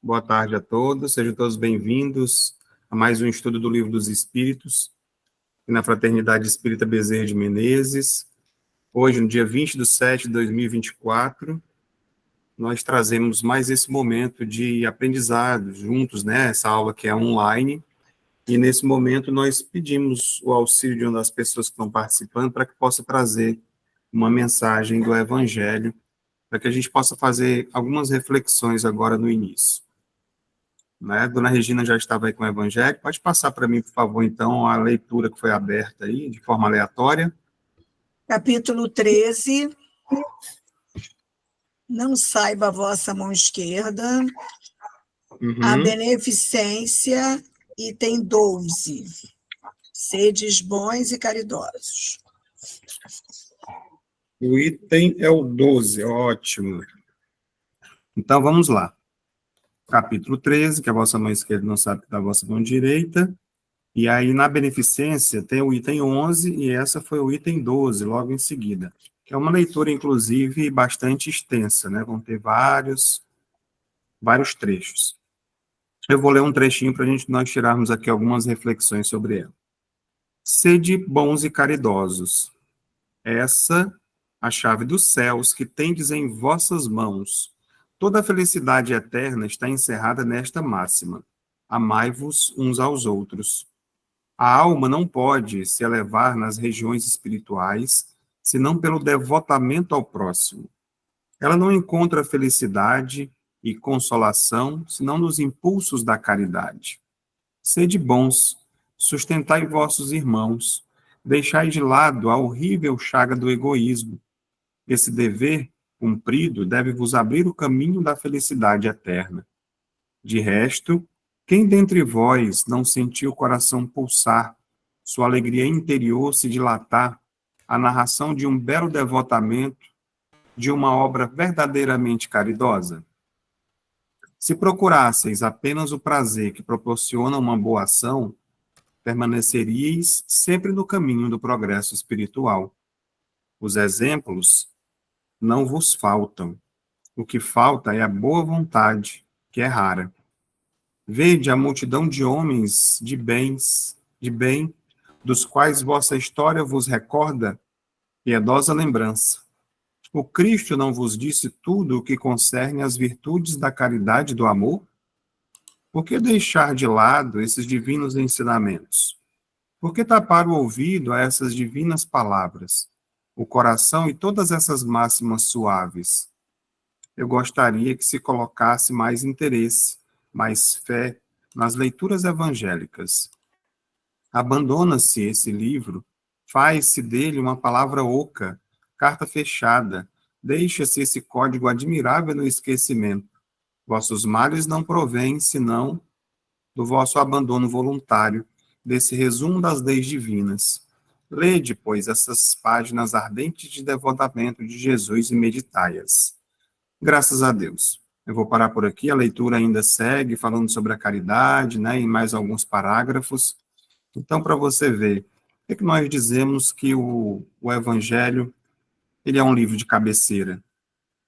Boa tarde a todos, sejam todos bem-vindos a mais um estudo do Livro dos Espíritos, na Fraternidade Espírita Bezerra de Menezes. Hoje, no dia 20/7/2024, nós trazemos mais esse momento de aprendizado juntos, né? Essa aula que é online, e nesse momento nós pedimos o auxílio de uma das pessoas que estão participando para que possa trazer uma mensagem do Evangelho, para que a gente possa fazer algumas reflexões agora no início. Né? Dona Regina já estava aí com o Evangelho. Pode passar para mim, por favor, então, a leitura que foi aberta aí, de forma aleatória. Capítulo 13. Não saiba a vossa mão esquerda. A beneficência, item 12. Sedes bons e caridosos. O item é o 12, ótimo. Então, vamos lá. Capítulo 13, que a vossa mão esquerda não sabe que da vossa mão direita. E aí, na beneficência, tem o item 11, e essa foi o item 12, logo em seguida. Que é uma leitura, inclusive, bastante extensa, né? Vão ter vários trechos. Eu vou ler um trechinho para nós tirarmos aqui algumas reflexões sobre ela. Sede bons e caridosos. Essa a chave dos céus que tendes em vossas mãos. Toda a felicidade eterna está encerrada nesta máxima. Amai-vos uns aos outros. A alma não pode se elevar nas regiões espirituais, senão pelo devotamento ao próximo. Ela não encontra felicidade e consolação, senão nos impulsos da caridade. Sede bons, sustentai vossos irmãos, deixai de lado a horrível chaga do egoísmo. Esse dever cumprido deve vos abrir o caminho da felicidade eterna. De resto, quem dentre vós não sentiu o coração pulsar, sua alegria interior se dilatar, a narração de um belo devotamento, de uma obra verdadeiramente caridosa? Se procurasseis apenas o prazer que proporciona uma boa ação, permaneceríeis sempre no caminho do progresso espiritual. Os exemplos não vos faltam. O que falta é a boa vontade, que é rara. Vede a multidão de homens de bem, dos quais vossa história vos recorda piedosa lembrança. O Cristo não vos disse tudo o que concerne às virtudes da caridade e do amor? Por que deixar de lado esses divinos ensinamentos? Por que tapar o ouvido a essas divinas palavras, o coração e todas essas máximas suaves? Eu gostaria que se colocasse mais interesse, mais fé nas leituras evangélicas. Abandona-se esse livro, faz-se dele uma palavra oca, carta fechada, deixa-se esse código admirável no esquecimento. Vossos males não provêm, senão, do vosso abandono voluntário, desse resumo das leis divinas. Lede, pois, essas páginas ardentes de devotamento de Jesus e meditai-as. Graças a Deus. Eu vou parar por aqui, a leitura ainda segue, falando sobre a caridade, né, em mais alguns parágrafos. Então, para você ver, o que nós dizemos que o Evangelho, ele é um livro de cabeceira,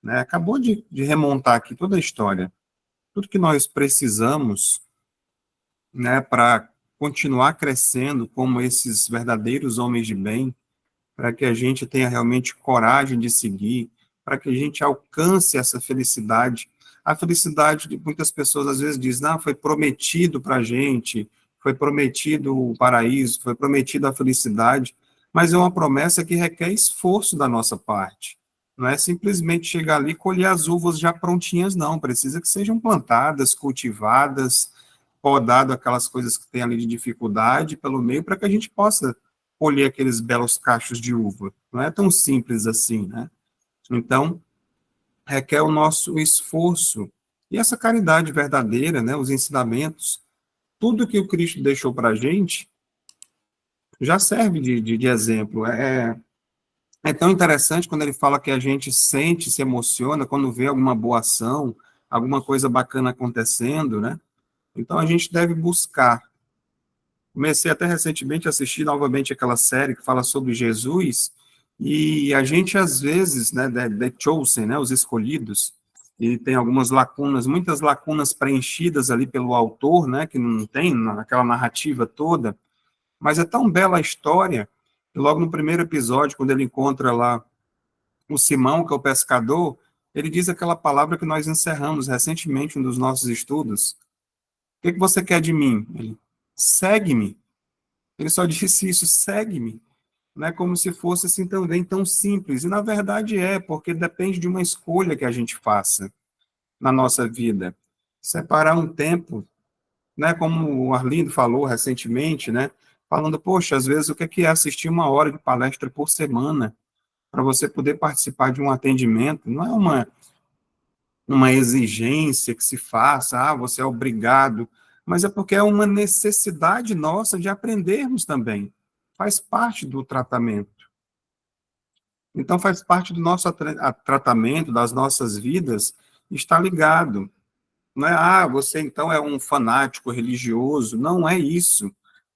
né? Acabou de remontar aqui toda a história. Tudo que nós precisamos, né, para continuar crescendo como esses verdadeiros homens de bem, para que a gente tenha realmente coragem de seguir, para que a gente alcance essa felicidade. A felicidade que muitas pessoas às vezes dizem, foi prometido para a gente, foi prometido o paraíso, foi prometido a felicidade, mas é uma promessa que requer esforço da nossa parte. Não é simplesmente chegar ali e colher as uvas já prontinhas, não. Precisa que sejam plantadas, cultivadas, podado aquelas coisas que tem ali de dificuldade pelo meio, para que a gente possa colher aqueles belos cachos de uva. Não é tão simples assim, né? Então, requer o nosso esforço e essa caridade verdadeira, né? Os ensinamentos, tudo que o Cristo deixou para a gente já serve de exemplo. É tão interessante quando ele fala que a gente sente, se emociona quando vê alguma boa ação, alguma coisa bacana acontecendo, né? Então, a gente deve buscar. Comecei até recentemente a assistir novamente aquela série que fala sobre Jesus, e a gente, às vezes, né, The Chosen, né, os escolhidos, e tem algumas lacunas, muitas lacunas preenchidas ali pelo autor, né, que não tem naquela narrativa toda, mas é tão bela a história, que logo no primeiro episódio, quando ele encontra lá o Simão, que é o pescador, ele diz aquela palavra que nós encerramos recentemente, um dos nossos estudos. O que você quer de mim? Ele, segue-me. Ele só disse isso, segue-me. Não é como se fosse assim também tão simples. E na verdade é, porque depende de uma escolha que a gente faça na nossa vida. Separar um tempo, né, como o Arlindo falou recentemente, né, falando, poxa, às vezes o que é assistir 1 hora de palestra por semana para você poder participar de um atendimento? Não é uma exigência que se faça, você é obrigado, mas é porque é uma necessidade nossa de aprendermos também. Faz parte do tratamento. Então, faz parte do nosso tratamento, das nossas vidas, está ligado. Não é, você então é um fanático religioso. Não é isso.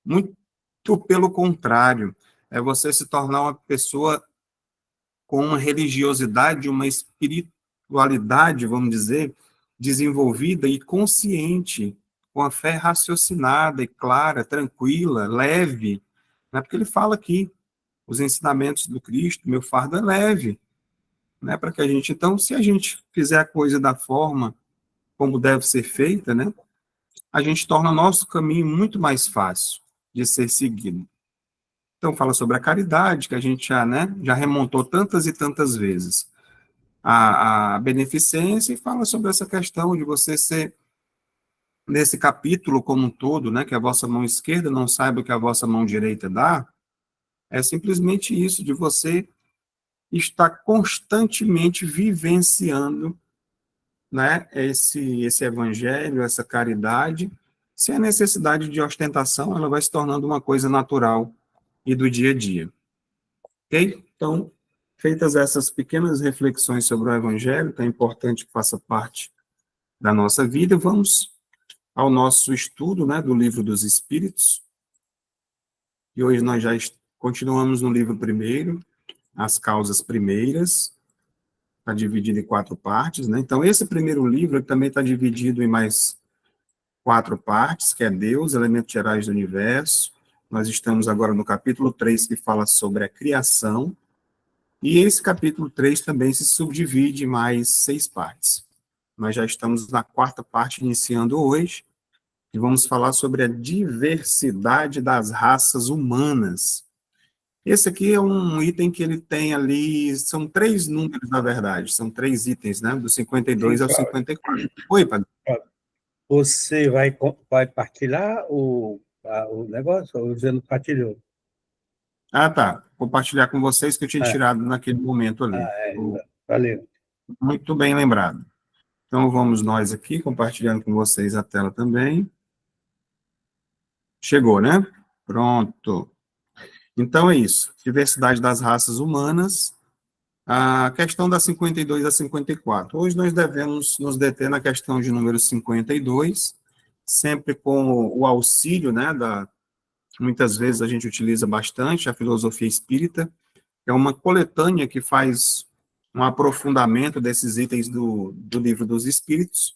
Muito pelo contrário. É você se tornar uma pessoa com uma religiosidade, uma espiritualidade, vamos dizer, desenvolvida e consciente, com a fé raciocinada e clara, tranquila, leve. Né? Porque ele fala aqui, os ensinamentos do Cristo, meu fardo é leve. Né? Para que a gente, então, se a gente fizer a coisa da forma como deve ser feita, né? A gente torna o nosso caminho muito mais fácil de ser seguido. Então, fala sobre a caridade, que a gente já, né, já remontou tantas e tantas vezes. A beneficência, e fala sobre essa questão de você ser, nesse capítulo como um todo, né, que a vossa mão esquerda não saiba o que a vossa mão direita dá, é simplesmente isso, de você estar constantemente vivenciando, né, esse evangelho, essa caridade, sem a necessidade de ostentação, ela vai se tornando uma coisa natural e do dia a dia. Ok? Então, feitas essas pequenas reflexões sobre o Evangelho, que é importante que faça parte da nossa vida, vamos ao nosso estudo, né, do Livro dos Espíritos. E hoje nós já continuamos no livro primeiro, As Causas Primeiras, está dividido em 4 partes, né? Então, esse primeiro livro também está dividido em mais 4 partes, que é Deus, elementos gerais do universo. Nós estamos agora no capítulo 3, que fala sobre a criação. E esse capítulo 3 também se subdivide em mais 6 partes. Nós já estamos na 4ª parte, iniciando hoje, e vamos falar sobre a diversidade das raças humanas. Esse aqui é um item que ele tem ali, são 3 números, na verdade, são 3 itens, né, do 52 ao 54. Oi, Padre. Você vai partilhar o negócio ou você não partilhou? Tá. Compartilhar com vocês que eu tinha tirado naquele momento ali. Valeu. Muito bem lembrado. Então, vamos nós aqui, compartilhando com vocês a tela também. Chegou, né? Pronto. Então, é isso. Diversidade das raças humanas. A questão da 52 a 54. Hoje nós devemos nos deter na questão de número 52, sempre com o auxílio, né, muitas vezes a gente utiliza bastante a filosofia espírita, é uma coletânea que faz um aprofundamento desses itens do Livro dos Espíritos,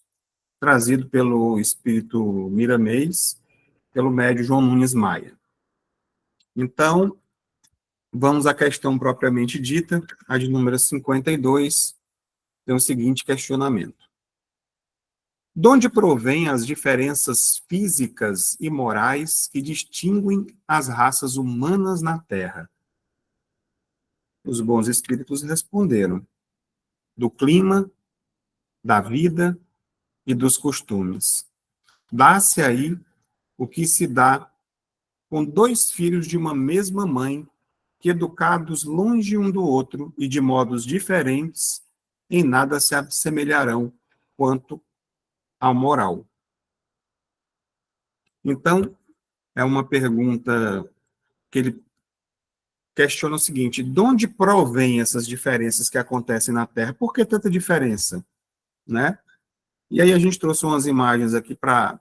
trazido pelo espírito Miramês, pelo médio João Nunes Maia. Então, vamos à questão propriamente dita, a de número 52, tem o seguinte questionamento. De onde provêm as diferenças físicas e morais que distinguem as raças humanas na Terra? Os bons espíritos responderam: do clima, da vida e dos costumes. Dá-se aí o que se dá com 2 filhos de uma mesma mãe, que educados longe um do outro e de modos diferentes, em nada se assemelharão quanto à moral. Então, é uma pergunta que ele questiona o seguinte: de onde provém essas diferenças que acontecem na Terra? Por que tanta diferença? Né? E aí a gente trouxe umas imagens aqui para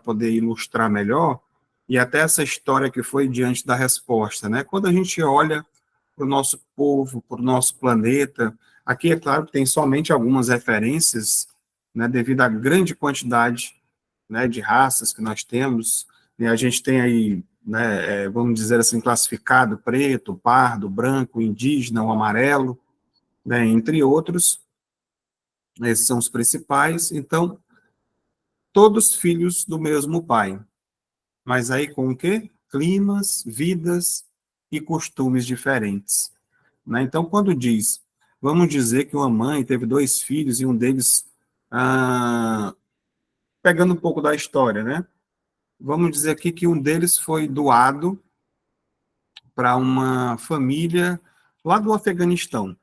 poder ilustrar melhor, e até essa história que foi diante da resposta. Né? Quando a gente olha para o nosso povo, para o nosso planeta, Aqui, é claro, que tem somente algumas referências, né, devido à grande quantidade, né, de raças que nós temos, e a gente tem aí, né, vamos dizer assim, classificado preto, pardo, branco, indígena, o amarelo, né, entre outros, esses são os principais. Então, todos filhos do mesmo pai, mas aí com o quê? Climas, vidas e costumes diferentes, né? Então, quando diz, vamos dizer que uma mãe teve dois filhos e um deles, pegando um pouco da história, né? Vamos dizer aqui que um deles foi doado para uma família lá do Afeganistão,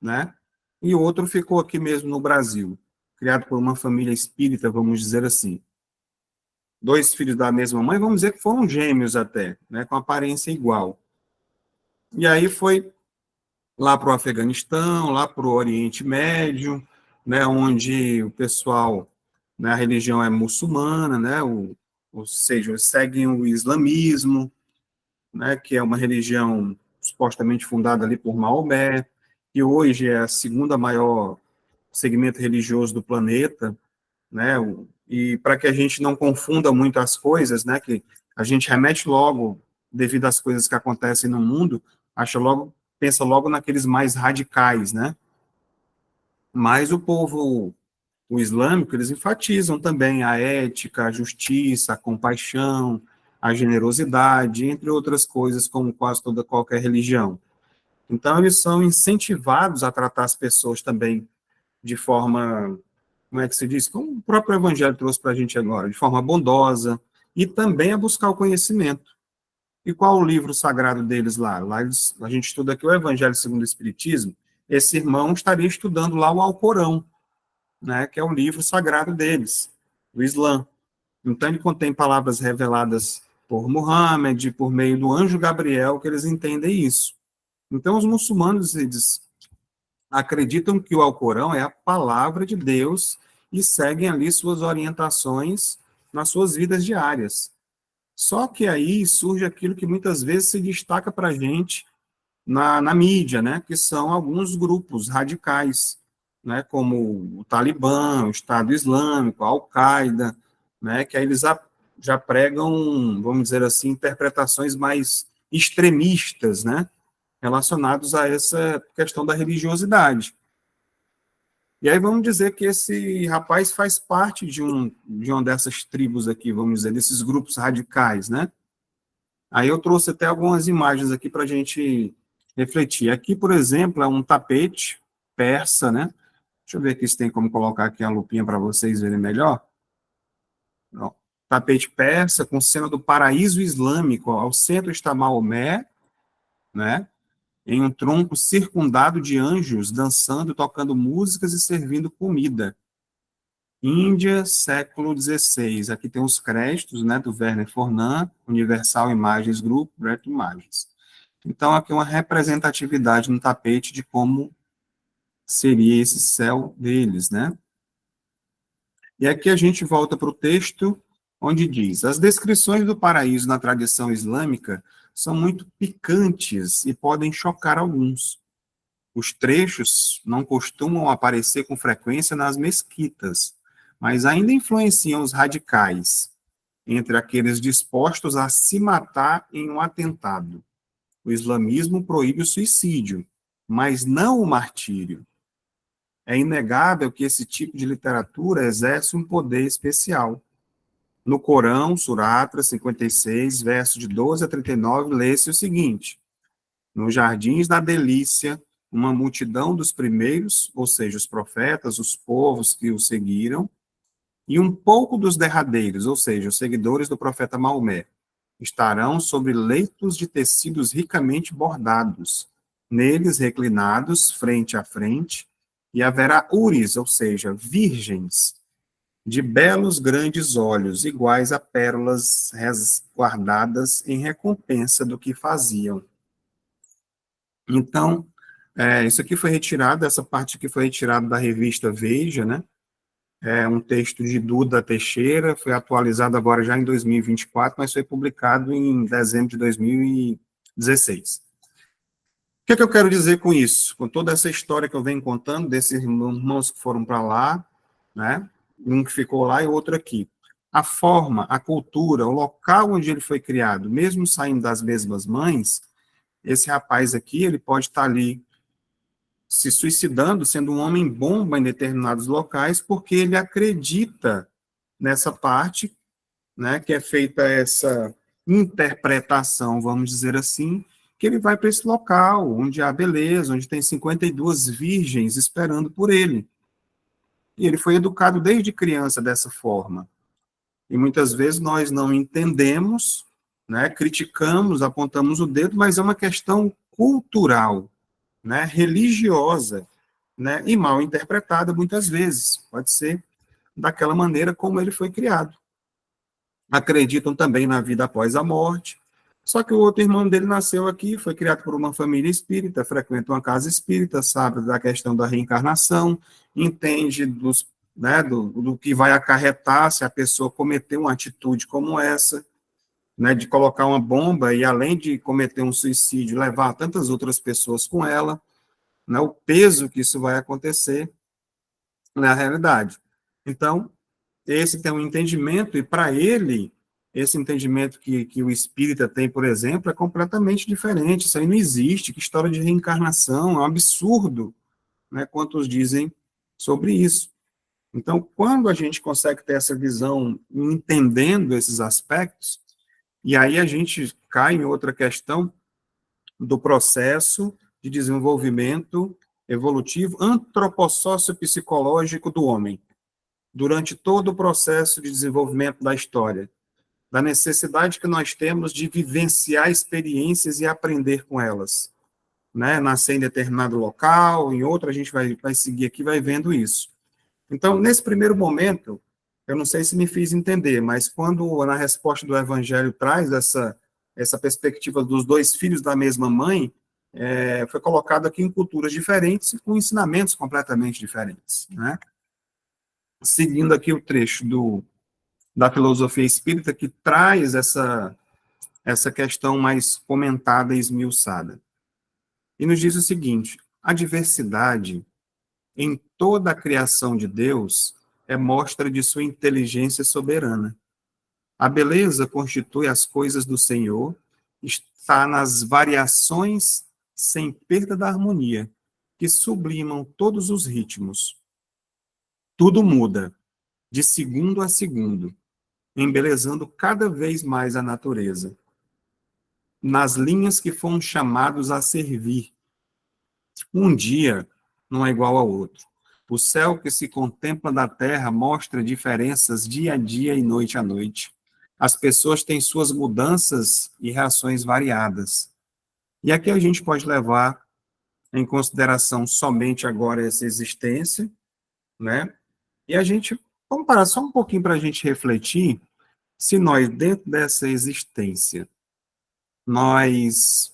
né? E o outro ficou aqui mesmo no Brasil, criado por uma família espírita, vamos dizer assim. Dois filhos da mesma mãe, vamos dizer que foram gêmeos até, né? Com aparência igual. E aí foi lá para o Afeganistão, lá para o Oriente Médio, né? Onde o pessoal, né, a religião é muçulmana, né? Ou seja, seguem o islamismo, né, que é uma religião supostamente fundada ali por Maomé, que hoje é a segunda maior segmento religioso do planeta, né, e para que a gente não confunda muito as coisas, né, que a gente remete logo, devido às coisas que acontecem no mundo, pensa logo naqueles mais radicais, né, mas o islâmico, eles enfatizam também a ética, a justiça, a compaixão, a generosidade, entre outras coisas, como quase toda qualquer religião. Então, eles são incentivados a tratar as pessoas também de forma, como é que se diz? Como o próprio Evangelho trouxe para a gente agora, de forma bondosa, e também a buscar o conhecimento. E qual o livro sagrado deles lá? A gente estuda aqui o Evangelho segundo o Espiritismo, esse irmão estaria estudando lá o Alcorão, né, que é o livro sagrado deles, o Islã. Então, ele contém palavras reveladas por Muhammad, por meio do anjo Gabriel, que eles entendem isso. Então, os muçulmanos, eles acreditam que o Alcorão é a palavra de Deus e seguem ali suas orientações nas suas vidas diárias. Só que aí surge aquilo que muitas vezes se destaca para a gente na mídia, né, que são alguns grupos radicais, né, como o Talibã, o Estado Islâmico, a Al-Qaeda, né, que aí eles já pregam, vamos dizer assim, interpretações mais extremistas, né, relacionados a essa questão da religiosidade. E aí vamos dizer que esse rapaz faz parte de uma dessas tribos aqui, vamos dizer, desses grupos radicais, né? Aí eu trouxe até algumas imagens aqui para a gente refletir. Aqui, por exemplo, é um tapete persa, né? Deixa eu ver aqui se tem como colocar aqui a lupinha para vocês verem melhor. Ó, tapete persa com cena do paraíso islâmico. Ao centro está Maomé, né? Em um tronco circundado de anjos, dançando, tocando músicas e servindo comida. Índia, século XVI. Aqui tem os créditos, né, do Werner Fornan, Universal Imagens Group, Breto Imagens. Então, aqui uma representatividade no tapete de como seria esse céu deles, né? E aqui a gente volta para o texto, onde diz: as descrições do paraíso na tradição islâmica são muito picantes e podem chocar alguns. Os trechos não costumam aparecer com frequência nas mesquitas, mas ainda influenciam os radicais, entre aqueles dispostos a se matar em um atentado. O islamismo proíbe o suicídio, mas não o martírio. É inegável que esse tipo de literatura exerce um poder especial. No Corão, Suratra 56, verso de 12 a 39, lê-se o seguinte: nos jardins da delícia, uma multidão dos primeiros, ou seja, os profetas, os povos que o seguiram, e um pouco dos derradeiros, ou seja, os seguidores do profeta Maomé, estarão sobre leitos de tecidos ricamente bordados, neles reclinados frente a frente, e haverá úris, ou seja, virgens, de belos grandes olhos, iguais a pérolas resguardadas em recompensa do que faziam. Então, isso aqui foi retirado, essa parte aqui foi retirada da revista Veja, né? É um texto de Duda Teixeira, foi atualizado agora já em 2024, mas foi publicado em dezembro de 2016. que é que eu quero dizer com isso? Com toda essa história que eu venho contando, desses irmãos que foram para lá, né? Um que ficou lá e outro aqui. A forma, a cultura, o local onde ele foi criado, mesmo saindo das mesmas mães, esse rapaz aqui, ele pode estar ali se suicidando, sendo um homem bomba em determinados locais, porque ele acredita nessa parte, né, que é feita essa interpretação, vamos dizer assim, que ele vai para esse local, onde há beleza, onde tem 52 virgens esperando por ele. E ele foi educado desde criança dessa forma. E muitas vezes nós não entendemos, né, criticamos, apontamos o dedo, mas é uma questão cultural, né, religiosa, né, e mal interpretada muitas vezes. Pode ser daquela maneira como ele foi criado. Acreditam também na vida após a morte. Só que o outro irmão dele nasceu aqui, foi criado por uma família espírita, frequenta uma casa espírita, sabe da questão da reencarnação, entende dos, né, do que vai acarretar se a pessoa cometer uma atitude como essa, né, de colocar uma bomba e, além de cometer um suicídio, levar tantas outras pessoas com ela, né, o peso que isso vai acontecer na realidade. Então, esse tem um entendimento, e para ele, esse entendimento que o espírita tem, por exemplo, é completamente diferente. Isso aí não existe. Que história de reencarnação, é um absurdo, né? Quantos dizem sobre isso. Então, quando a gente consegue ter essa visão, entendendo esses aspectos, e aí a gente cai em outra questão do processo de desenvolvimento evolutivo antropossócio-psicológico do homem, durante todo o processo de desenvolvimento da história, da necessidade que nós temos de vivenciar experiências e aprender com elas, né? Nascer em determinado local, em outro a gente vai seguir aqui, vai vendo isso. Então, nesse primeiro momento, eu não sei se me fiz entender, mas quando na resposta do Evangelho traz essa perspectiva dos dois filhos da mesma mãe, foi colocado aqui em culturas diferentes e com ensinamentos completamente diferentes, né? Seguindo aqui o trecho da filosofia espírita, que traz essa questão mais comentada e esmiuçada. E nos diz o seguinte: a diversidade em toda a criação de Deus é mostra de sua inteligência soberana. A beleza constitui as coisas do Senhor, está nas variações sem perda da harmonia, que sublimam todos os ritmos. Tudo muda, de segundo a segundo, embelezando cada vez mais a natureza, nas linhas que fomos chamados a servir. Um dia não é igual ao outro. O céu que se contempla da terra mostra diferenças dia a dia e noite a noite. As pessoas têm suas mudanças e reações variadas. E aqui a gente pode levar em consideração somente agora essa existência, né? E a gente, vamos parar só um pouquinho para a gente refletir se nós, dentro dessa existência, nós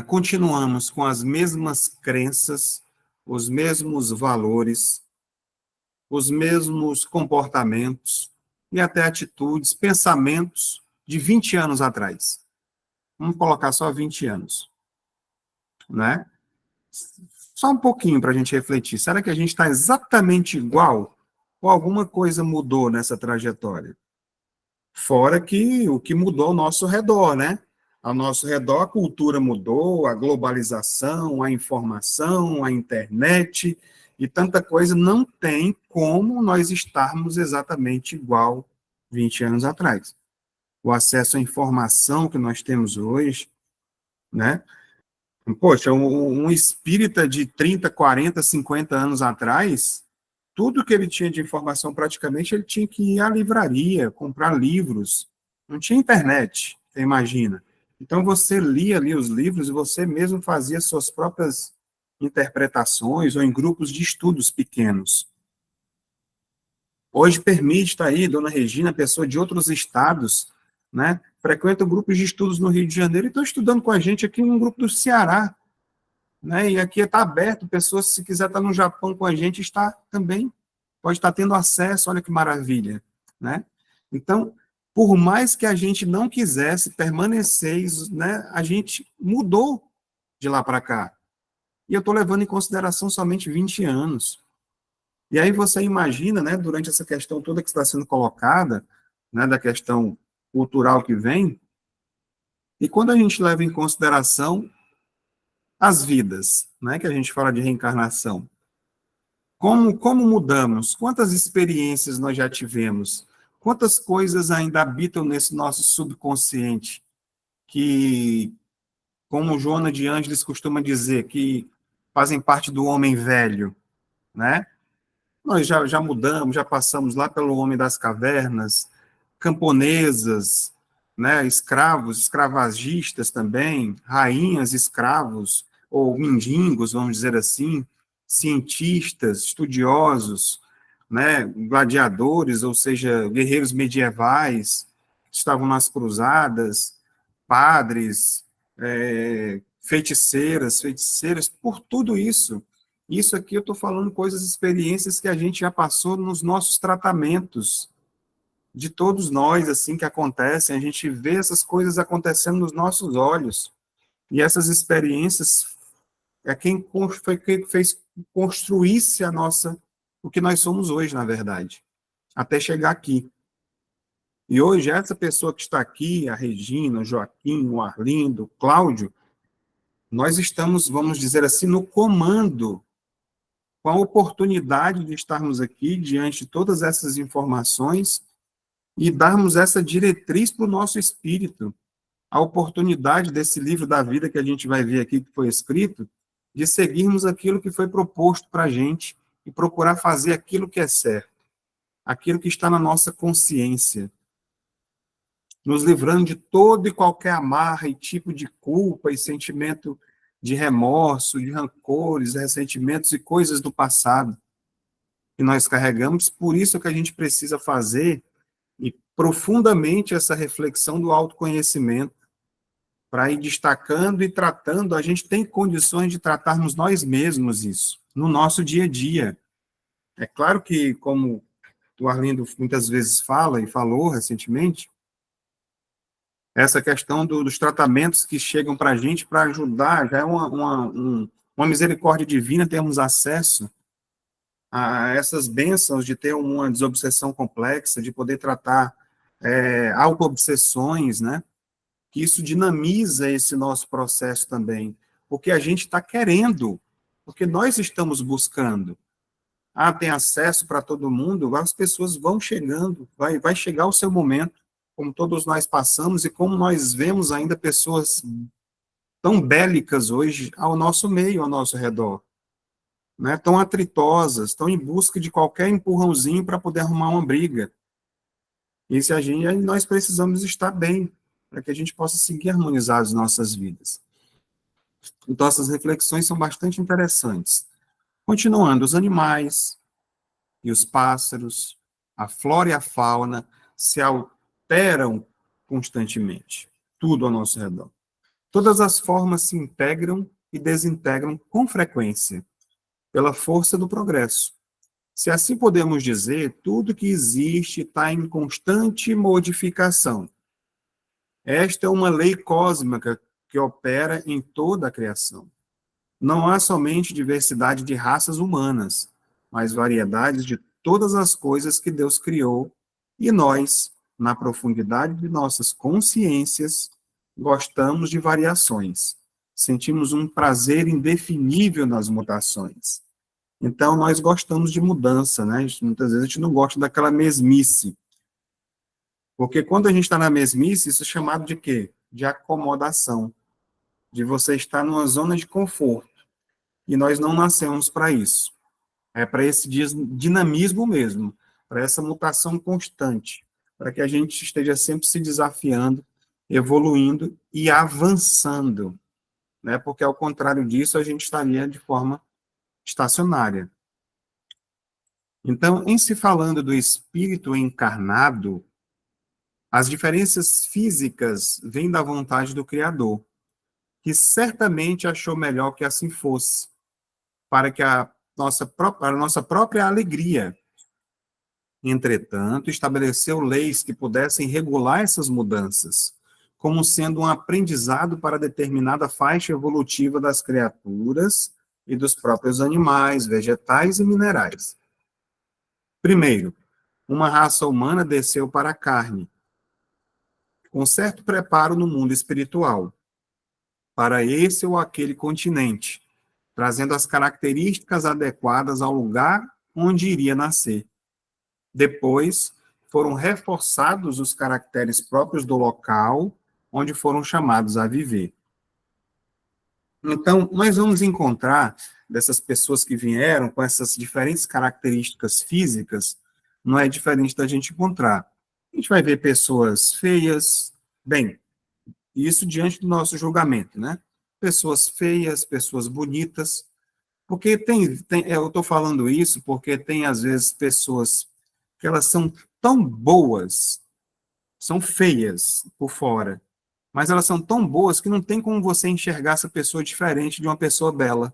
continuamos com as mesmas crenças, os mesmos valores, os mesmos comportamentos e até atitudes, pensamentos de 20 anos atrás. Vamos colocar só 20 anos, né? Só um pouquinho para a gente refletir. Será que a gente está exatamente igual ou alguma coisa mudou nessa trajetória? Fora que o que mudou ao nosso redor, né? Ao nosso redor, a cultura mudou, a globalização, a informação, a internet e tanta coisa. Não tem como nós estarmos exatamente igual 20 anos atrás. O acesso à informação que nós temos hoje, né? Poxa, um espírita de 30, 40, 50 anos atrás, tudo que ele tinha de informação, praticamente, ele tinha que ir à livraria, comprar livros. Não tinha internet, você imagina. Então, você lia ali os livros e você mesmo fazia suas próprias interpretações ou em grupos de estudos pequenos. Hoje permite, está aí, Dona Regina, pessoa de outros estados, né, frequenta grupos de estudos no Rio de Janeiro e estão estudando com a gente aqui num grupo do Ceará, né, e aqui está aberto, pessoas, se quiser estar no Japão com a gente, está também, pode estar tendo acesso, olha que maravilha, né? Então, por mais que a gente não quisesse permanecer, né, a gente mudou, de lá para cá. E eu estou levando em consideração somente 20 anos. E aí você imagina, né, durante essa questão toda que está sendo colocada, né, da questão cultural que vem, e quando a gente leva em consideração as vidas, né, que a gente fala de reencarnação, como mudamos? Quantas experiências nós já tivemos? Quantas coisas ainda habitam nesse nosso subconsciente que, como Joana de Ângeles costuma dizer, que fazem parte do homem velho, né? Nós já mudamos, já passamos lá pelo homem das cavernas, camponesas, né, escravos, escravagistas também, rainhas, escravos, ou mendigos, vamos dizer assim, cientistas, estudiosos, né, gladiadores, ou seja, guerreiros medievais, que estavam nas cruzadas, padres, feiticeiras, por tudo isso. Isso aqui eu estou falando coisas, experiências que a gente já passou nos nossos tratamentos, de todos nós, assim, que acontecem, a gente vê essas coisas acontecendo nos nossos olhos, e essas experiências é foi quem fez construísse o que nós somos hoje, na verdade, até chegar aqui. E hoje, essa pessoa que está aqui, a Regina, o Joaquim, o Arlindo, o Cláudio, nós estamos, vamos dizer assim, no comando, com a oportunidade de estarmos aqui diante de todas essas informações e darmos essa diretriz para o nosso espírito, a oportunidade desse livro da vida que a gente vai ver aqui, que foi escrito, de seguirmos aquilo que foi proposto para a gente e procurar fazer aquilo que é certo, aquilo que está na nossa consciência, nos livrando de todo e qualquer amarra e tipo de culpa e sentimento de remorso, de rancores, ressentimentos e coisas do passado que nós carregamos. Por isso que a gente precisa fazer e profundamente essa reflexão do autoconhecimento, para ir destacando e tratando. A gente tem condições de tratarmos nós mesmos isso, no nosso dia a dia. É claro que, como o Arlindo muitas vezes fala e falou recentemente, essa questão dos tratamentos que chegam para a gente para ajudar, já é uma misericórdia divina termos acesso a essas bênçãos de ter uma desobsessão complexa, de poder tratar auto-obsessões, né? Que isso dinamiza esse nosso processo também, porque a gente está querendo, porque nós estamos buscando. Tem acesso para todo mundo, as pessoas vão chegando, vai chegar o seu momento, como todos nós passamos, e como nós vemos ainda pessoas tão bélicas hoje ao nosso meio, ao nosso redor, né? Tão atritosas, tão em busca de qualquer empurrãozinho para poder arrumar uma briga. E se nós precisamos estar bem, para que a gente possa seguir harmonizar as nossas vidas. Então, essas reflexões são bastante interessantes. Continuando, os animais e os pássaros, a flora e a fauna se alteram constantemente, tudo ao nosso redor. Todas as formas se integram e desintegram com frequência, pela força do progresso. Se assim podemos dizer, tudo que existe está em constante modificação. Esta é uma lei cósmica que opera em toda a criação. Não há somente diversidade de raças humanas, mas variedades de todas as coisas que Deus criou, e nós, na profundidade de nossas consciências, gostamos de variações. Sentimos um prazer indefinível nas mutações. Então, nós gostamos de mudança, né? Muitas vezes a gente não gosta daquela mesmice. Porque quando a gente está na mesmice, isso é chamado de quê? De acomodação. De você estar numa zona de conforto. E nós não nascemos para isso. É para esse dinamismo mesmo, para essa mutação constante, para que a gente esteja sempre se desafiando, evoluindo e avançando, né? Porque, ao contrário disso, a gente estaria de forma estacionária. Então, em se falando do espírito encarnado, as diferenças físicas vêm da vontade do Criador, que certamente achou melhor que assim fosse, para que a nossa própria alegria. Entretanto, estabeleceu leis que pudessem regular essas mudanças, como sendo um aprendizado para determinada faixa evolutiva das criaturas e dos próprios animais, vegetais e minerais. Primeiro, uma raça humana desceu para a carne, com certo preparo no mundo espiritual, para esse ou aquele continente, trazendo as características adequadas ao lugar onde iria nascer. Depois, foram reforçados os caracteres próprios do local onde foram chamados a viver. Então, nós vamos encontrar dessas pessoas que vieram com essas diferentes características físicas, não é diferente da gente encontrar. A gente vai ver pessoas feias, bem, isso diante do nosso julgamento, né? Pessoas feias, pessoas bonitas, porque eu estou falando isso porque tem, às vezes, pessoas que elas são tão boas, são feias por fora, mas elas são tão boas que não tem como você enxergar essa pessoa diferente de uma pessoa bela,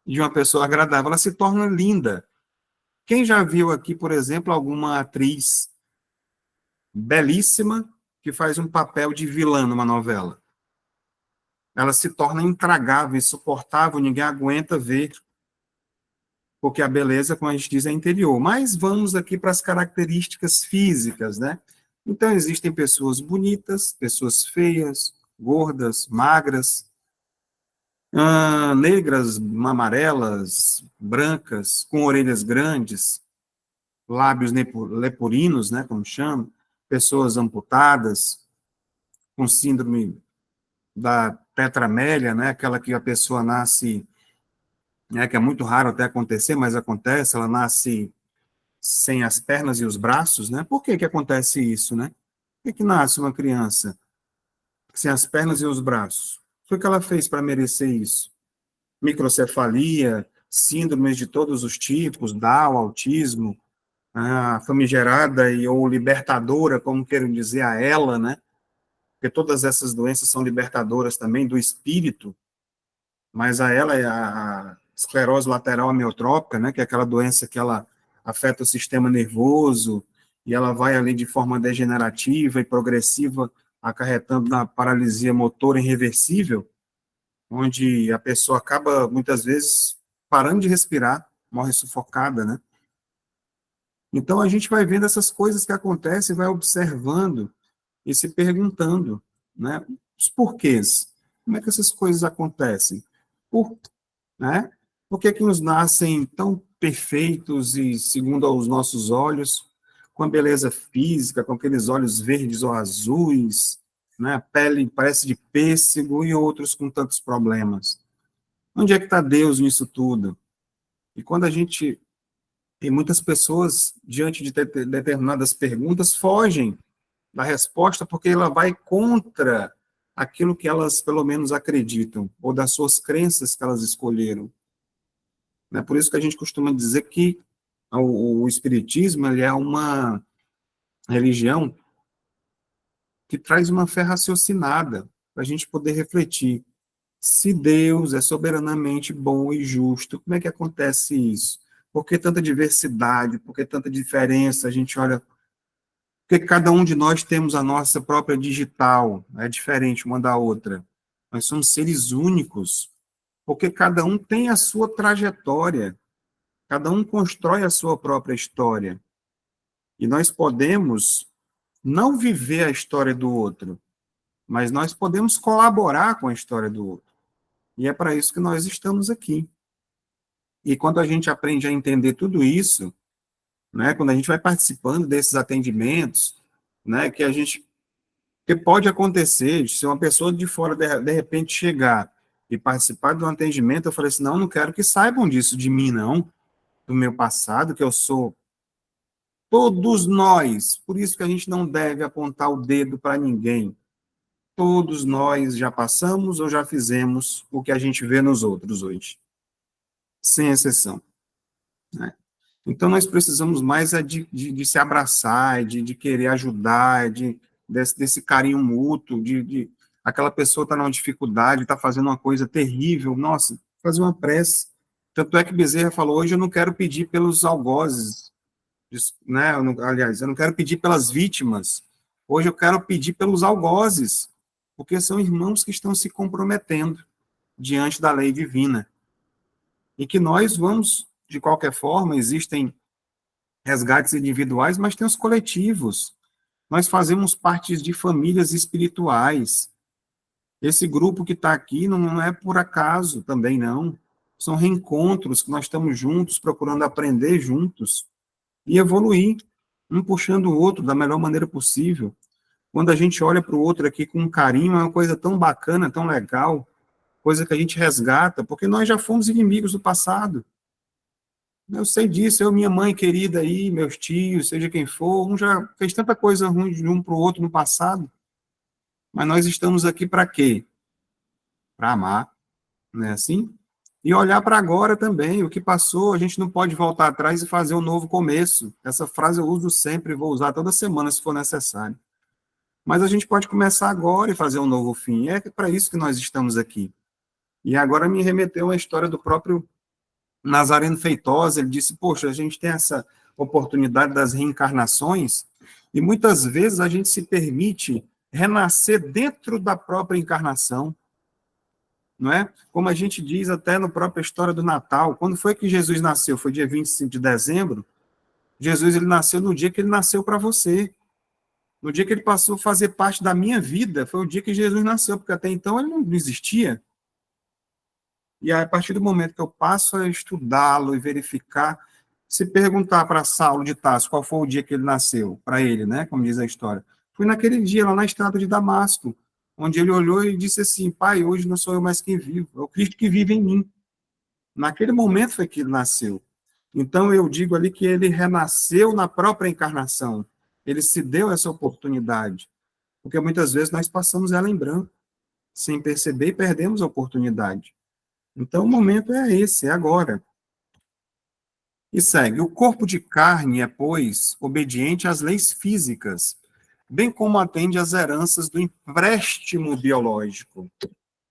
de uma pessoa agradável. Ela se torna linda. Quem já viu aqui, por exemplo, alguma atriz belíssima que faz um papel de vilã numa novela? Ela se torna intragável, insuportável, ninguém aguenta ver, porque a beleza, como a gente diz, é interior. Mas vamos aqui para as características físicas, né? Então, existem pessoas bonitas, pessoas feias, gordas, magras, negras, amarelas, brancas, com orelhas grandes, lábios leporinos, né, como chama, pessoas amputadas, com síndrome da tetramélia, né, aquela que a pessoa nasce, né, que é muito raro até acontecer, mas acontece, ela nasce sem as pernas e os braços, né? Por que que acontece isso, né? Por que nasce uma criança sem as pernas e os braços? O que ela fez para merecer isso? Microcefalia, síndromes de todos os tipos, Down, autismo, a famigerada ou libertadora, como queiram dizer a ela, né? Porque todas essas doenças são libertadoras também do espírito, mas a ela é a esclerose lateral amiotrópica, né? Que é aquela doença que ela afeta o sistema nervoso e ela vai ali de forma degenerativa e progressiva, acarretando na paralisia motora irreversível, onde a pessoa acaba, muitas vezes, parando de respirar, morre sufocada, né? Então, a gente vai vendo essas coisas que acontecem, vai observando e se perguntando, né? Os porquês. Como é que essas coisas acontecem? Né? Por que que uns nascem tão perfeitos e, segundo aos nossos olhos, com a beleza física, com aqueles olhos verdes ou azuis, né? A pele parece de pêssego, e outros com tantos problemas? Onde é que está Deus nisso tudo? E quando a gente tem muitas pessoas, diante de determinadas perguntas, fogem da resposta porque ela vai contra aquilo que elas, pelo menos, acreditam, ou das suas crenças que elas escolheram. É por isso que a gente costuma dizer que o Espiritismo ele é uma religião que traz uma fé raciocinada, para a gente poder refletir. Se Deus é soberanamente bom e justo, como é que acontece isso? Por que tanta diversidade? Por que tanta diferença? A gente olha. Porque cada um de nós temos a nossa própria digital, é diferente uma da outra. Nós somos seres únicos, porque cada um tem a sua trajetória, cada um constrói a sua própria história. E nós podemos não viver a história do outro, mas nós podemos colaborar com a história do outro. E é para isso que nós estamos aqui. E quando a gente aprende a entender tudo isso, né, quando a gente vai participando desses atendimentos, né, que pode acontecer, se uma pessoa de fora de repente chegar e participar de um atendimento, eu falei assim, não quero que saibam disso de mim, não, do meu passado, que eu sou todos nós, por isso que a gente não deve apontar o dedo para ninguém. Todos nós já passamos ou já fizemos o que a gente vê nos outros hoje, sem exceção, né? Então, nós precisamos mais de se abraçar, de querer ajudar, desse carinho mútuo, aquela pessoa está numa dificuldade, está fazendo uma coisa terrível, nossa, fazer uma prece. Tanto é que Bezerra falou, hoje eu não quero pedir pelos algozes, né? Aliás, eu não quero pedir pelas vítimas, Hoje eu quero pedir pelos algozes, porque são irmãos que estão se comprometendo diante da lei divina. E que nós vamos, de qualquer forma, existem resgates individuais, mas tem os coletivos. Nós fazemos parte de famílias espirituais. Esse grupo que está aqui não é por acaso também, não. São reencontros que nós estamos juntos, procurando aprender juntos e evoluir, um puxando o outro da melhor maneira possível. Quando a gente olha para o outro aqui com carinho, é uma coisa tão bacana, tão legal, coisa que a gente resgata, porque nós já fomos inimigos do passado. Eu sei disso, eu, minha mãe querida aí, meus tios, seja quem for, um já fez tanta coisa ruim de um para o outro no passado, mas nós estamos aqui para quê? Para amar, não é assim? E olhar para agora também, o que passou, a gente não pode voltar atrás e fazer um novo começo. Essa frase eu uso sempre, vou usar toda semana se for necessário. Mas a gente pode começar agora e fazer um novo fim. É para isso que nós estamos aqui. E agora me remeteu a história do próprio Nazareno Feitosa. Ele disse, poxa, a gente tem essa oportunidade das reencarnações e muitas vezes a gente se permite renascer dentro da própria encarnação. Não é? Como a gente diz até na própria história do Natal, quando foi que Jesus nasceu? Foi dia 25 de dezembro? Jesus ele nasceu no dia que ele nasceu para você. No dia que ele passou a fazer parte da minha vida, foi o dia que Jesus nasceu, porque até então ele não existia. E aí, a partir do momento que eu passo a estudá-lo e verificar, se perguntar para Saulo de Tarso qual foi o dia que ele nasceu, para ele, né, como diz a história, foi naquele dia, lá na estrada de Damasco, onde ele olhou e disse assim, pai, hoje não sou eu mais quem vivo, é o Cristo que vive em mim. Naquele momento foi que ele nasceu. Então, eu digo ali que ele renasceu na própria encarnação. Ele se deu essa oportunidade. Porque muitas vezes nós passamos ela em branco, sem perceber, e perdemos a oportunidade. Então, o momento é esse, é agora. E segue. O corpo de carne é, pois, obediente às leis físicas, bem como atende às heranças do empréstimo biológico.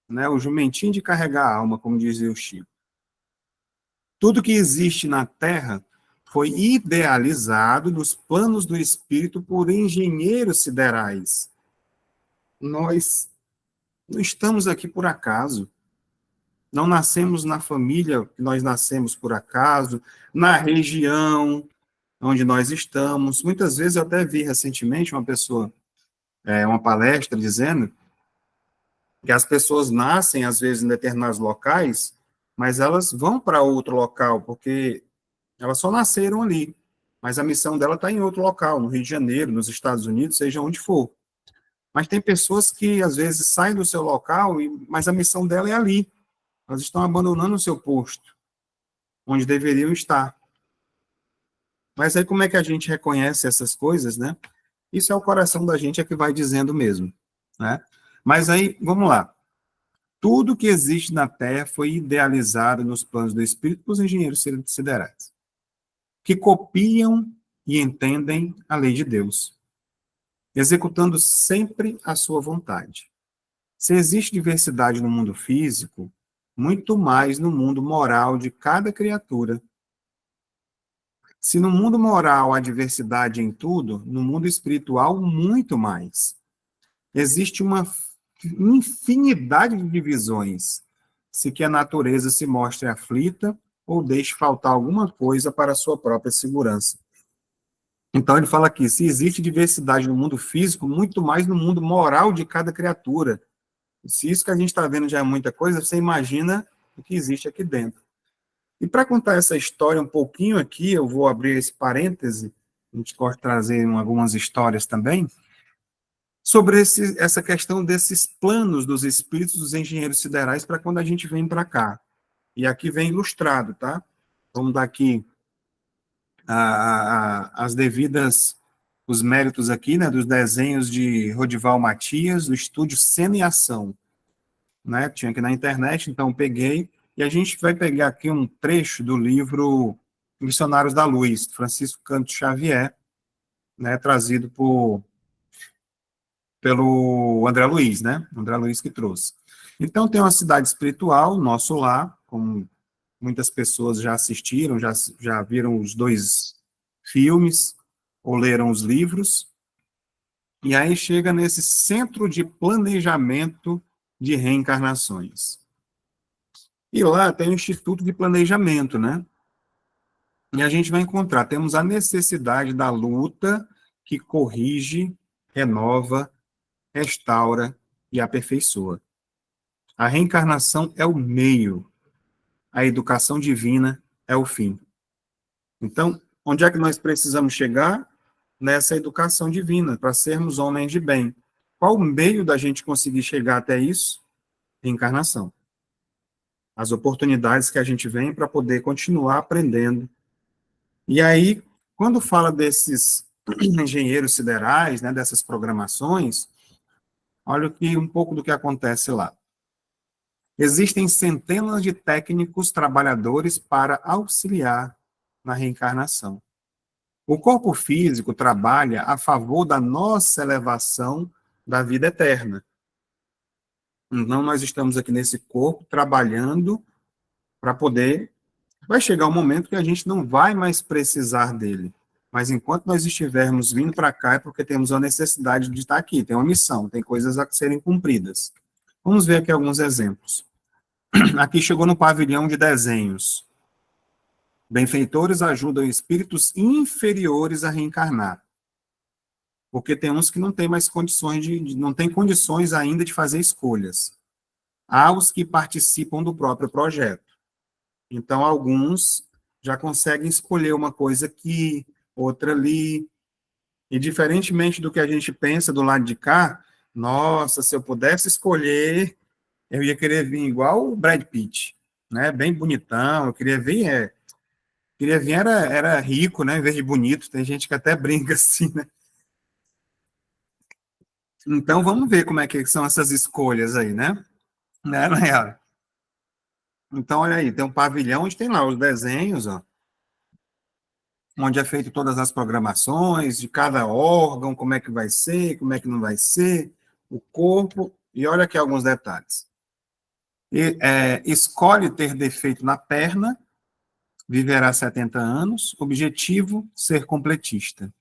Né? O jumentinho de carregar a alma, como dizia o Chico. Tudo que existe na Terra foi idealizado nos planos do espírito por engenheiros siderais. Nós não estamos aqui por acaso. Não nascemos na família que nós nascemos por acaso, na região onde nós estamos. Muitas vezes eu até vi recentemente uma pessoa, uma palestra dizendo que as pessoas nascem, às vezes, em determinados locais, mas elas vão para outro local, porque elas só nasceram ali. Mas a missão dela está em outro local, no Rio de Janeiro, nos Estados Unidos, seja onde for. Mas tem pessoas que, às vezes, saem do seu local, mas a missão dela é ali. Elas estão abandonando o seu posto, onde deveriam estar. Mas aí como é que a gente reconhece essas coisas, né? Isso é o coração da gente é que vai dizendo mesmo, né? Mas aí, vamos lá. Tudo que existe na Terra foi idealizado nos planos do Espírito pelos engenheiros siderais, que copiam e entendem a lei de Deus, executando sempre a sua vontade. Se existe diversidade no mundo físico, muito mais no mundo moral de cada criatura. Se no mundo moral há diversidade em tudo, no mundo espiritual, muito mais. Existe uma infinidade de divisões, se que a natureza se mostre aflita ou deixe faltar alguma coisa para a sua própria segurança. Então, ele fala aqui, se existe diversidade no mundo físico, muito mais no mundo moral de cada criatura. Se isso que a gente está vendo já é muita coisa, você imagina o que existe aqui dentro. E para contar essa história um pouquinho aqui, eu vou abrir esse parêntese, a gente pode trazer algumas histórias também, sobre essa questão desses planos dos espíritos dos engenheiros siderais para quando a gente vem para cá. E aqui vem ilustrado, tá? Vamos dar aqui as devidas, os méritos aqui, né, dos desenhos de Rodival Matias, do estúdio Cena e Ação. Né? Tinha aqui na internet, então peguei, e a gente vai pegar aqui um trecho do livro Missionários da Luz, Francisco Canto Xavier, né, trazido pelo André Luiz, né? André Luiz que trouxe. Então, tem uma cidade espiritual, Nosso Lar, como muitas pessoas já assistiram, já viram os 2 filmes, ou leram os livros. E aí chega nesse centro de planejamento de reencarnações. E lá tem o Instituto de Planejamento, né? E a gente vai encontrar, temos a necessidade da luta que corrige, renova, restaura e aperfeiçoa. A reencarnação é o meio, a educação divina é o fim. Então, onde é que nós precisamos chegar? Nessa educação divina, para sermos homens de bem. Qual o meio da gente conseguir chegar até isso? Reencarnação. As oportunidades que a gente vem para poder continuar aprendendo. E aí, quando fala desses engenheiros siderais, né, dessas programações, olha um pouco do que acontece lá. Existem centenas de técnicos trabalhadores para auxiliar na reencarnação. O corpo físico trabalha a favor da nossa elevação da vida eterna. Então, nós estamos aqui nesse corpo trabalhando para poder. Vai chegar um momento que a gente não vai mais precisar dele. Mas enquanto nós estivermos vindo para cá, é porque temos a necessidade de estar aqui, tem uma missão, tem coisas a serem cumpridas. Vamos ver aqui alguns exemplos. Aqui chegou no pavilhão de desenhos. Benfeitores ajudam espíritos inferiores a reencarnar. Porque tem uns que não têm mais condições não têm condições ainda de fazer escolhas. Há os que participam do próprio projeto. Então, alguns já conseguem escolher uma coisa aqui, outra ali. E, diferentemente do que a gente pensa do lado de cá, nossa, se eu pudesse escolher, eu ia querer vir igual o Brad Pitt, né? Bem bonitão, eu queria vir, era rico, né? Em vez de bonito, tem gente que até brinca assim, né? Então, vamos ver como é que são essas escolhas aí, né? Né, Nayara? Então, olha aí, tem um pavilhão onde tem lá os desenhos, ó, onde é feito todas as programações de cada órgão, como é que vai ser, como é que não vai ser, o corpo, e olha aqui alguns detalhes. Escolhe ter defeito na perna, viverá 70 anos, objetivo, ser completista.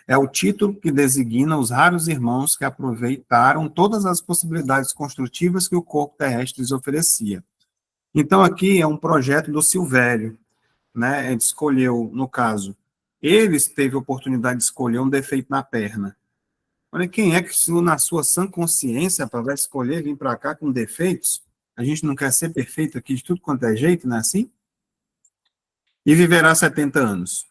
É o título que designa os raros irmãos que aproveitaram todas as possibilidades construtivas que o corpo terrestre lhes oferecia. Então, aqui é um projeto do Silvério, né? Ele escolheu, no caso, eles teve a oportunidade de escolher um defeito na perna. Olha, quem é que, na sua sã consciência, vai escolher vir para cá com defeitos? A gente não quer ser perfeito aqui de tudo quanto é jeito, não é assim? E viverá 70 anos.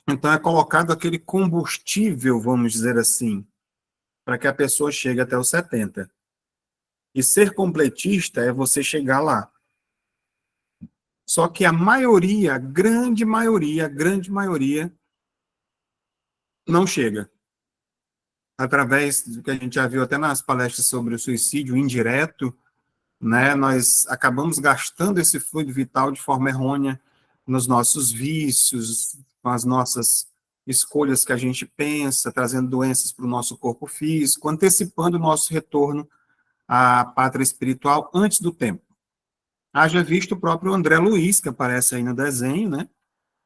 Então, é colocado aquele combustível, vamos dizer assim, para que a pessoa chegue até os 70. E ser completista é você chegar lá. Só que a maioria, a grande maioria, não chega. Através do que a gente já viu até nas palestras sobre o suicídio indireto, né, nós acabamos gastando esse fluido vital de forma errônea nos nossos vícios, com as nossas escolhas que a gente pensa, trazendo doenças para o nosso corpo físico, antecipando o nosso retorno à pátria espiritual antes do tempo. Haja visto o próprio André Luiz, que aparece aí no desenho, né,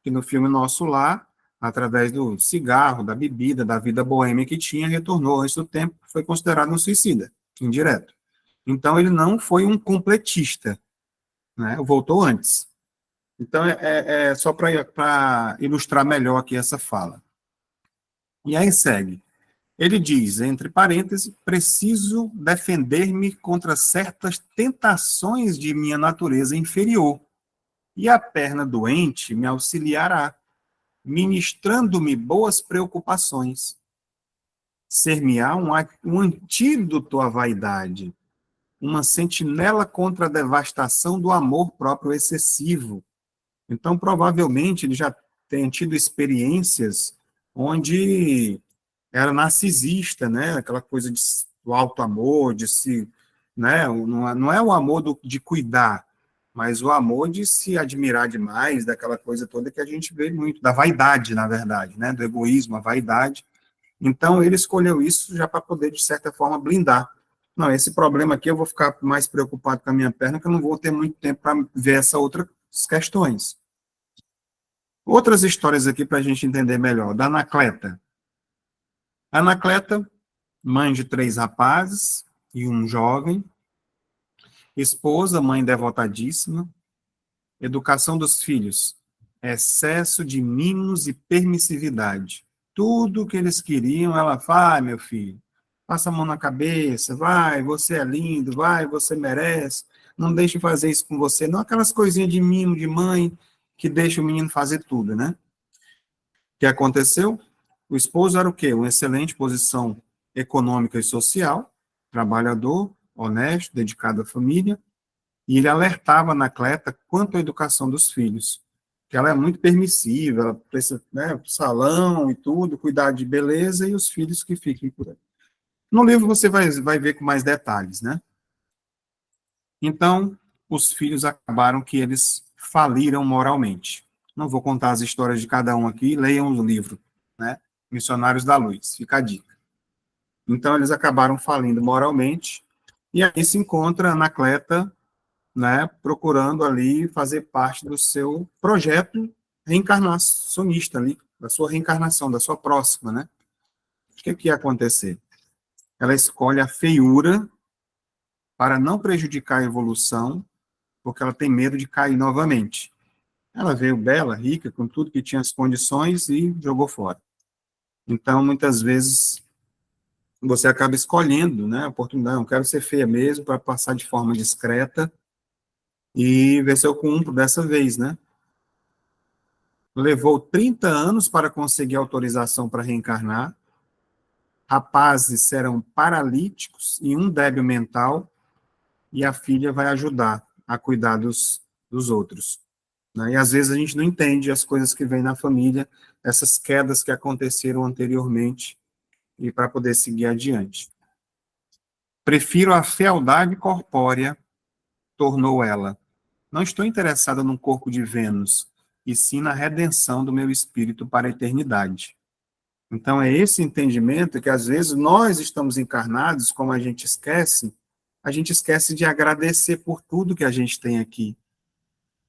que no filme Nosso Lar, através do cigarro, da bebida, da vida boêmia que tinha, retornou antes do tempo, foi considerado um suicida, indireto. Então, ele não foi um completista, né, voltou antes. Então, é só para ilustrar melhor aqui essa fala. E aí segue. Ele diz, entre parênteses, preciso defender-me contra certas tentações de minha natureza inferior, e a perna doente me auxiliará, ministrando-me boas preocupações. Ser-me-á um antídoto à vaidade, uma sentinela contra a devastação do amor próprio excessivo. Então, provavelmente, ele já tem tido experiências onde era narcisista, né? Aquela coisa do alto amor, de se, né? Não é o amor de cuidar, mas o amor de se admirar demais, daquela coisa toda que a gente vê muito, da vaidade, na verdade, né? Do egoísmo, a vaidade. Então, ele escolheu isso já para poder, de certa forma, blindar. Não, esse problema aqui eu vou ficar mais preocupado com a minha perna, que eu não vou ter muito tempo para ver essas outras questões. Outras histórias aqui para a gente entender melhor. Da Anacleta. Anacleta, mãe de 3 rapazes e um jovem, esposa, mãe devotadíssima, educação dos filhos, excesso de mimos e permissividade. Tudo que eles queriam, ela fala, meu filho, passa a mão na cabeça, vai, você é lindo, vai, você merece, não deixe fazer isso com você, não aquelas coisinhas de mimo de mãe que deixa o menino fazer tudo, né? O que aconteceu? O esposo era o quê? Uma excelente posição econômica e social, trabalhador, honesto, dedicado à família, e ele alertava a Anacleta quanto à educação dos filhos, que ela é muito permissiva, ela precisa, né, salão e tudo, cuidar de beleza, e os filhos que fiquem por aí. No livro você vai ver com mais detalhes, né? Então, os filhos acabaram que eles faliram moralmente. Não vou contar as histórias de cada um aqui, leiam o livro, né? Missionários da Luz, fica a dica. Então, eles acabaram falindo moralmente, e aí se encontra Anacleta, né, procurando ali fazer parte do seu projeto reencarnacionista ali, da sua reencarnação, da sua próxima, né? O que ia acontecer? Ela escolhe a feiura para não prejudicar a evolução, porque ela tem medo de cair novamente. Ela veio bela, rica, com tudo que tinha as condições e jogou fora. Então, muitas vezes, você acaba escolhendo, né, a oportunidade, eu quero ser feia mesmo, para passar de forma discreta e ver se eu cumpro dessa vez, né? Levou 30 anos para conseguir autorização para reencarnar, rapazes serão paralíticos e um débil mental, e a filha vai ajudar a cuidar dos outros. Né? E às vezes a gente não entende as coisas que vêm na família, essas quedas que aconteceram anteriormente, e para poder seguir adiante. Prefiro a fealdade corpórea, tornou ela. Não estou interessada num corpo de Vênus, e sim na redenção do meu espírito para a eternidade. Então, é esse entendimento que, às vezes, nós estamos encarnados, como a gente esquece de agradecer por tudo que a gente tem aqui.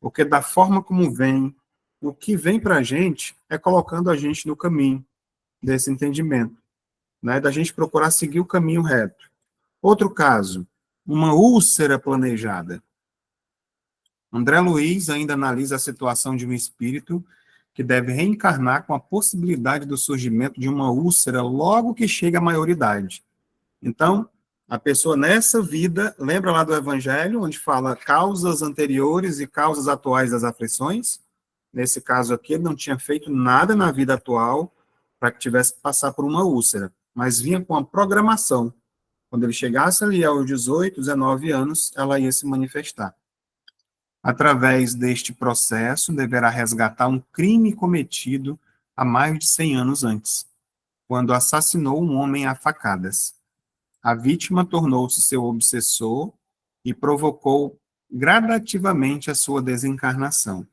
Porque da forma como vem, o que vem para a gente é colocando a gente no caminho desse entendimento, né? Da gente procurar seguir o caminho reto. Outro caso, uma úlcera planejada. André Luiz ainda analisa a situação de um espírito que deve reencarnar com a possibilidade do surgimento de uma úlcera logo que chega à maioridade. Então, a pessoa nessa vida, lembra lá do Evangelho, onde fala causas anteriores e causas atuais das aflições? Nesse caso aqui, ele não tinha feito nada na vida atual para que tivesse que passar por uma úlcera, mas vinha com a programação. Quando ele chegasse ali aos 18, 19 anos, ela ia se manifestar. Através deste processo, deverá resgatar um crime cometido há mais de 100 anos antes, quando assassinou um homem a facadas. A vítima tornou-se seu obsessor e provocou gradativamente a sua desencarnação.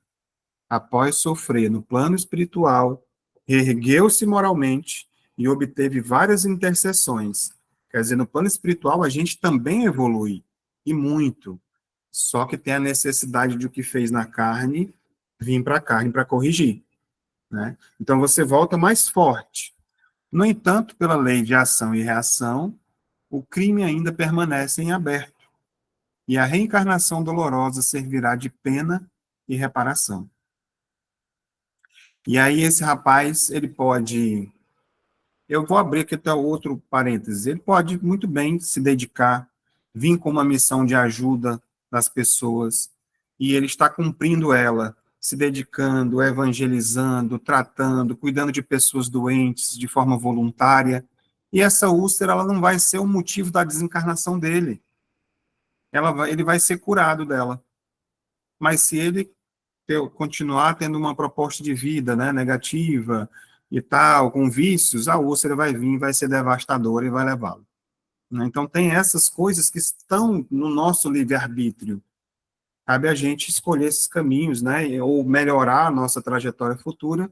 Após sofrer no plano espiritual, ergueu-se moralmente e obteve várias intercessões. Quer dizer, no plano espiritual a gente também evolui, e muito. Só que tem a necessidade de o que fez na carne vir para a carne para corrigir, né? Então você volta mais forte. No entanto, pela lei de ação e reação, o crime ainda permanece em aberto, e a reencarnação dolorosa servirá de pena e reparação. E aí esse rapaz, ele pode... Eu vou abrir aqui até outro parênteses. Ele pode muito bem se dedicar, vir com uma missão de ajuda das pessoas, e ele está cumprindo ela, se dedicando, evangelizando, tratando, cuidando de pessoas doentes de forma voluntária, e essa úlcera ela não vai ser o motivo da desencarnação dele. Ele vai ser curado dela. Mas se ele continuar tendo uma proposta de vida, né, negativa e tal, com vícios, a úlcera vai vir, vai ser devastadora e vai levá-lo. Né? Então, tem essas coisas que estão no nosso livre-arbítrio. Cabe a gente escolher esses caminhos, né, ou melhorar a nossa trajetória futura,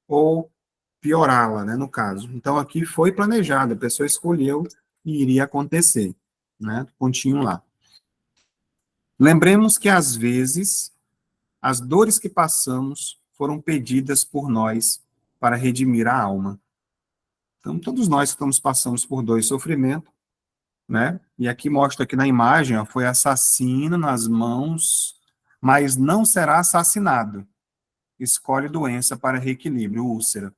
ou piorá-la, né, no caso. Então, aqui foi planejado, a pessoa escolheu e iria acontecer, né, pontinho lá. Lembremos que, às vezes, as dores que passamos foram pedidas por nós para redimir a alma. Então, todos nós estamos passando por dor e sofrimento, né? E aqui mostra aqui na imagem, ó, foi assassino nas mãos, mas não será assassinado. Escolhe doença para reequilíbrio, úlcera.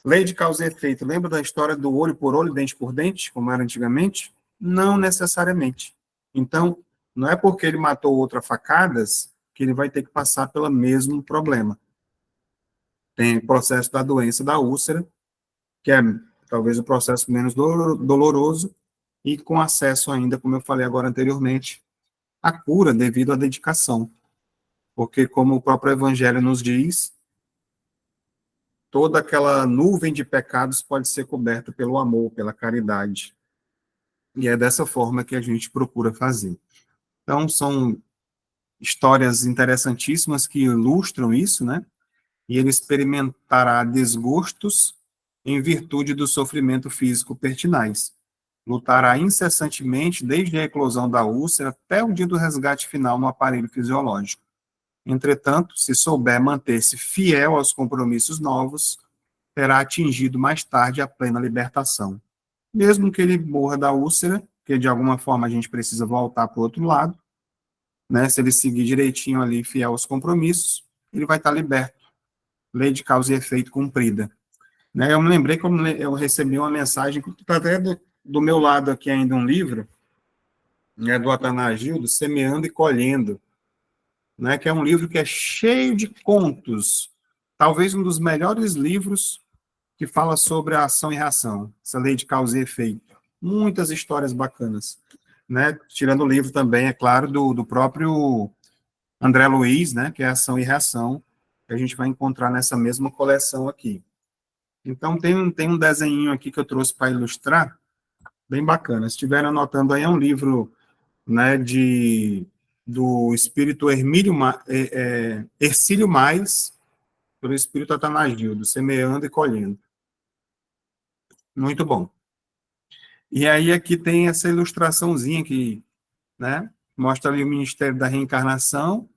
Lei de causa e efeito. Lembra da história do olho por olho, dente por dente, como era antigamente? Não necessariamente. Então, não é porque ele matou outro a facadas que ele vai ter que passar pelo mesmo problema. Tem o processo da doença da úlcera, que é talvez o processo menos doloroso, e com acesso ainda, como eu falei agora anteriormente, à cura devido à dedicação. Porque, como o próprio Evangelho nos diz, toda aquela nuvem de pecados pode ser coberta pelo amor, pela caridade. E é dessa forma que a gente procura fazer. Então, são histórias interessantíssimas que ilustram isso, né? E ele experimentará desgostos em virtude do sofrimento físico pertinaz. Lutará incessantemente desde a eclosão da úlcera até o dia do resgate final no aparelho fisiológico. Entretanto, se souber manter-se fiel aos compromissos novos, terá atingido mais tarde a plena libertação. Mesmo que ele morra da úlcera, que de alguma forma a gente precisa voltar para o outro lado, né? Se ele seguir direitinho ali, fiel aos compromissos, ele vai estar liberto. Lei de causa e efeito cumprida. Né? Eu me lembrei que eu recebi uma mensagem, está até do meu lado aqui ainda um livro, né, do Atanagildo, Semeando e Colhendo, né, que é um livro que é cheio de contos, talvez um dos melhores livros que fala sobre a ação e reação, essa lei de causa e efeito. Muitas histórias bacanas. Né? Tirando o livro também, é claro, do próprio André Luiz, né, que é Ação e Reação, que a gente vai encontrar nessa mesma coleção aqui. Então, tem um desenho aqui que eu trouxe para ilustrar, bem bacana. Se estiverem anotando aí, é um livro, né, do espírito Hercílio Mais, pelo espírito Atanagildo, Semeando e Colhendo. Muito bom. E aí aqui tem essa ilustraçãozinha que, né, mostra ali o Ministério da Reencarnação,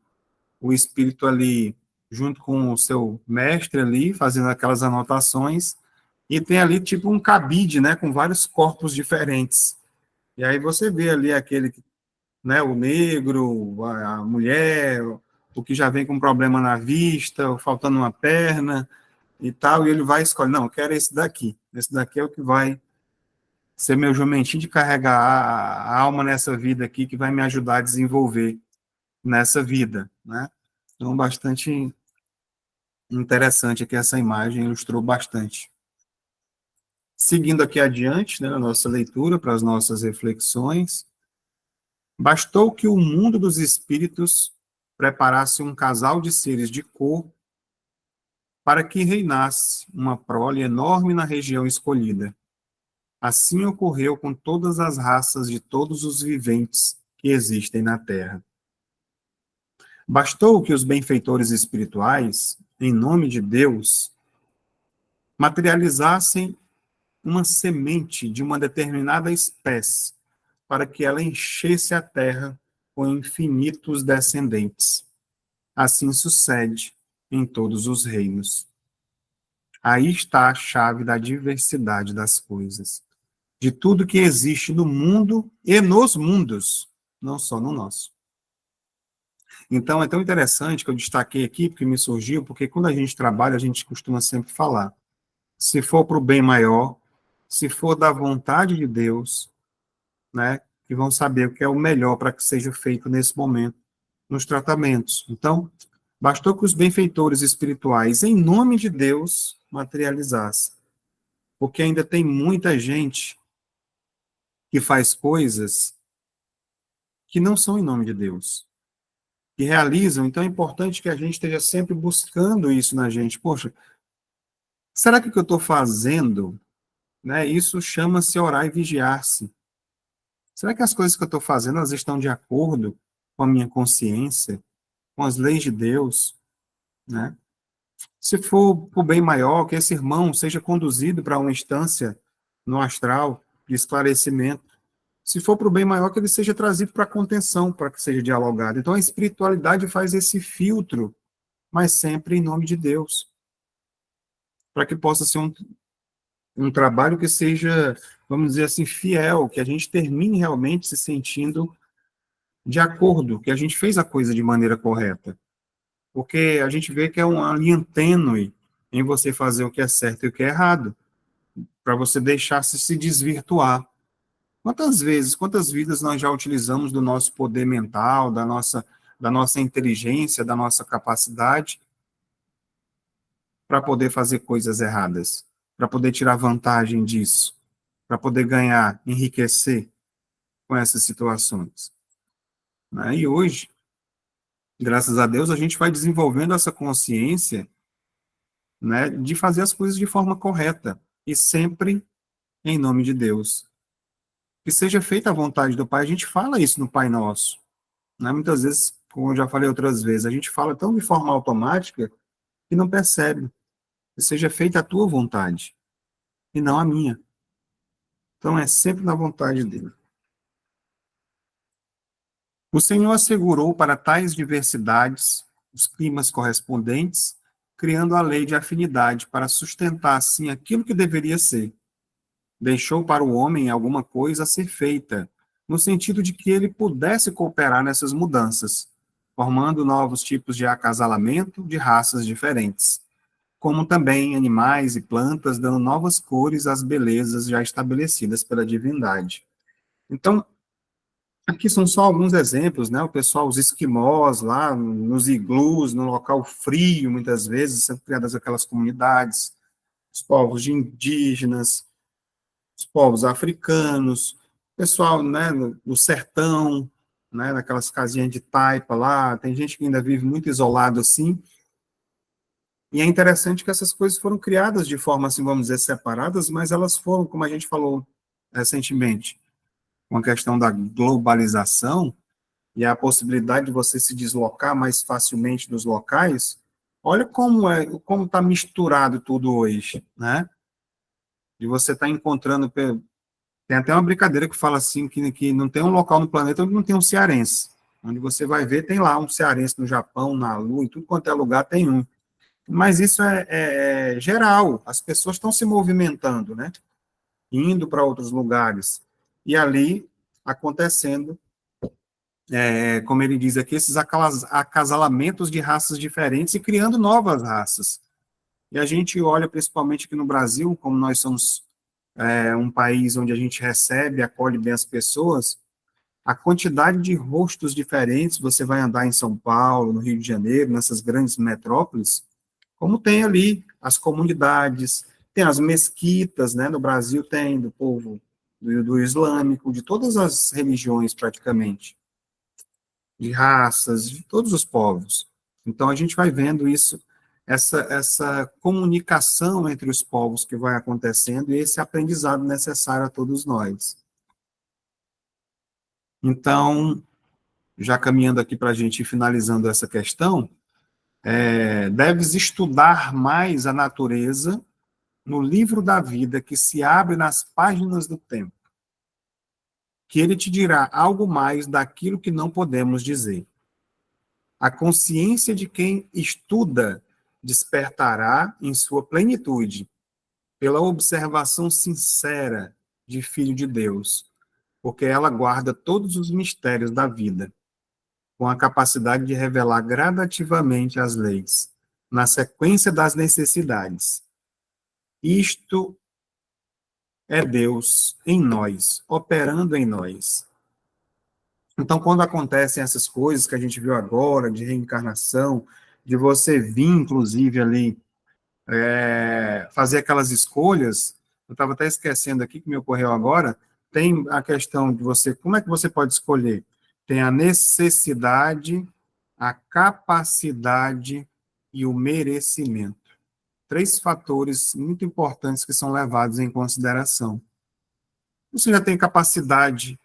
o espírito ali junto com o seu mestre ali, fazendo aquelas anotações, e tem ali tipo um cabide, né, com vários corpos diferentes. E aí você vê ali aquele, né, o negro, a mulher, o que já vem com problema na vista, faltando uma perna e tal, e ele vai escolher, não, eu quero esse daqui é o que vai ser meu jumentinho de carregar a alma nessa vida aqui, que vai me ajudar a desenvolver nessa vida, né? Então, bastante interessante aqui essa imagem, ilustrou bastante. Seguindo aqui adiante, né, na nossa leitura, para as nossas reflexões, bastou que o mundo dos espíritos preparasse um casal de seres de cor para que reinasse uma prole enorme na região escolhida. Assim ocorreu com todas as raças de todos os viventes que existem na Terra. Bastou que os benfeitores espirituais, em nome de Deus, materializassem uma semente de uma determinada espécie, para que ela enchesse a terra com infinitos descendentes. Assim sucede em todos os reinos. Aí está a chave da diversidade das coisas, de tudo que existe no mundo e nos mundos, não só no nosso. Então, é tão interessante que eu destaquei aqui, porque me surgiu, porque quando a gente trabalha, a gente costuma sempre falar, se for para o bem maior, se for da vontade de Deus, né, que vão saber o que é o melhor para que seja feito nesse momento, nos tratamentos. Então, bastou que os benfeitores espirituais, em nome de Deus, materializassem. Porque ainda tem muita gente que faz coisas que não são em nome de Deus, que realizam, então é importante que a gente esteja sempre buscando isso na gente. Poxa, será que o que eu estou fazendo, né, isso chama-se orar e vigiar-se? Será que as coisas que eu estou fazendo, elas estão de acordo com a minha consciência, com as leis de Deus, né? Se for para o bem maior, que esse irmão seja conduzido para uma instância no astral de esclarecimento. Se for para o bem maior, que ele seja trazido para a contenção, para que seja dialogado. Então, a espiritualidade faz esse filtro, mas sempre em nome de Deus, para que possa ser um trabalho que seja, vamos dizer assim, fiel, que a gente termine realmente se sentindo de acordo, que a gente fez a coisa de maneira correta. Porque a gente vê que é uma linha tênue em você fazer o que é certo e o que é errado, para você deixar se desvirtuar. Quantas vezes, quantas vidas nós já utilizamos do nosso poder mental, da nossa inteligência, da nossa capacidade, para poder fazer coisas erradas, para poder tirar vantagem disso, para poder ganhar, enriquecer com essas situações. Né? E hoje, graças a Deus, a gente vai desenvolvendo essa consciência, né, de fazer as coisas de forma correta e sempre em nome de Deus. Que seja feita a vontade do Pai. A gente fala isso no Pai Nosso, né? Muitas vezes, como eu já falei outras vezes, a gente fala tão de forma automática que não percebe. Que seja feita a tua vontade e não a minha. Então é sempre na vontade dele. O Senhor assegurou para tais diversidades os climas correspondentes, criando a lei de afinidade para sustentar assim aquilo que deveria ser. Deixou para o homem alguma coisa a ser feita, no sentido de que ele pudesse cooperar nessas mudanças, formando novos tipos de acasalamento de raças diferentes, como também animais e plantas dando novas cores às belezas já estabelecidas pela divindade. Então, aqui são só alguns exemplos, né? O pessoal, os esquimós lá nos iglus, no local frio, muitas vezes, sendo criadas aquelas comunidades, os povos de indígenas, os povos africanos, pessoal, né, no sertão, né, naquelas casinhas de taipa lá, tem gente que ainda vive muito isolado assim, e é interessante que essas coisas foram criadas de forma, assim, vamos dizer, separadas, mas elas foram, como a gente falou recentemente, com a questão da globalização e a possibilidade de você se deslocar mais facilmente dos locais, olha como está misturado tudo hoje, né? E você está encontrando. Tem até uma brincadeira que fala assim, que não tem um local no planeta onde não tem um cearense. Onde você vai ver, tem lá um cearense no Japão, na Lua, em tudo quanto é lugar tem um. Mas isso é geral, as pessoas estão se movimentando, né? Indo para outros lugares. E ali, acontecendo, como ele diz aqui, esses acasalamentos de raças diferentes e criando novas raças. E a gente olha, principalmente aqui no Brasil, como nós somos um país onde a gente recebe, acolhe bem as pessoas, a quantidade de rostos diferentes, você vai andar em São Paulo, no Rio de Janeiro, nessas grandes metrópoles, como tem ali as comunidades, tem as mesquitas, né, no Brasil tem, do povo do islâmico, de todas as religiões praticamente, de raças, de todos os povos. Então a gente vai vendo isso, essa comunicação entre os povos que vai acontecendo e esse aprendizado necessário a todos nós. Então, já caminhando aqui para a gente ir finalizando essa questão, deves estudar mais a natureza no livro da vida que se abre nas páginas do tempo, que ele te dirá algo mais daquilo que não podemos dizer. A consciência de quem estuda despertará em sua plenitude, pela observação sincera de Filho de Deus, porque ela guarda todos os mistérios da vida, com a capacidade de revelar gradativamente as leis, na sequência das necessidades. Isto é Deus em nós, operando em nós. Então, quando acontecem essas coisas que a gente viu agora, de reencarnação, de você vir, inclusive, ali, fazer aquelas escolhas, eu estava até esquecendo aqui que me ocorreu agora, tem a questão de você, como é que você pode escolher? Tem a necessidade, a capacidade e o merecimento. 3 fatores muito importantes que são levados em consideração. Você já tem capacidade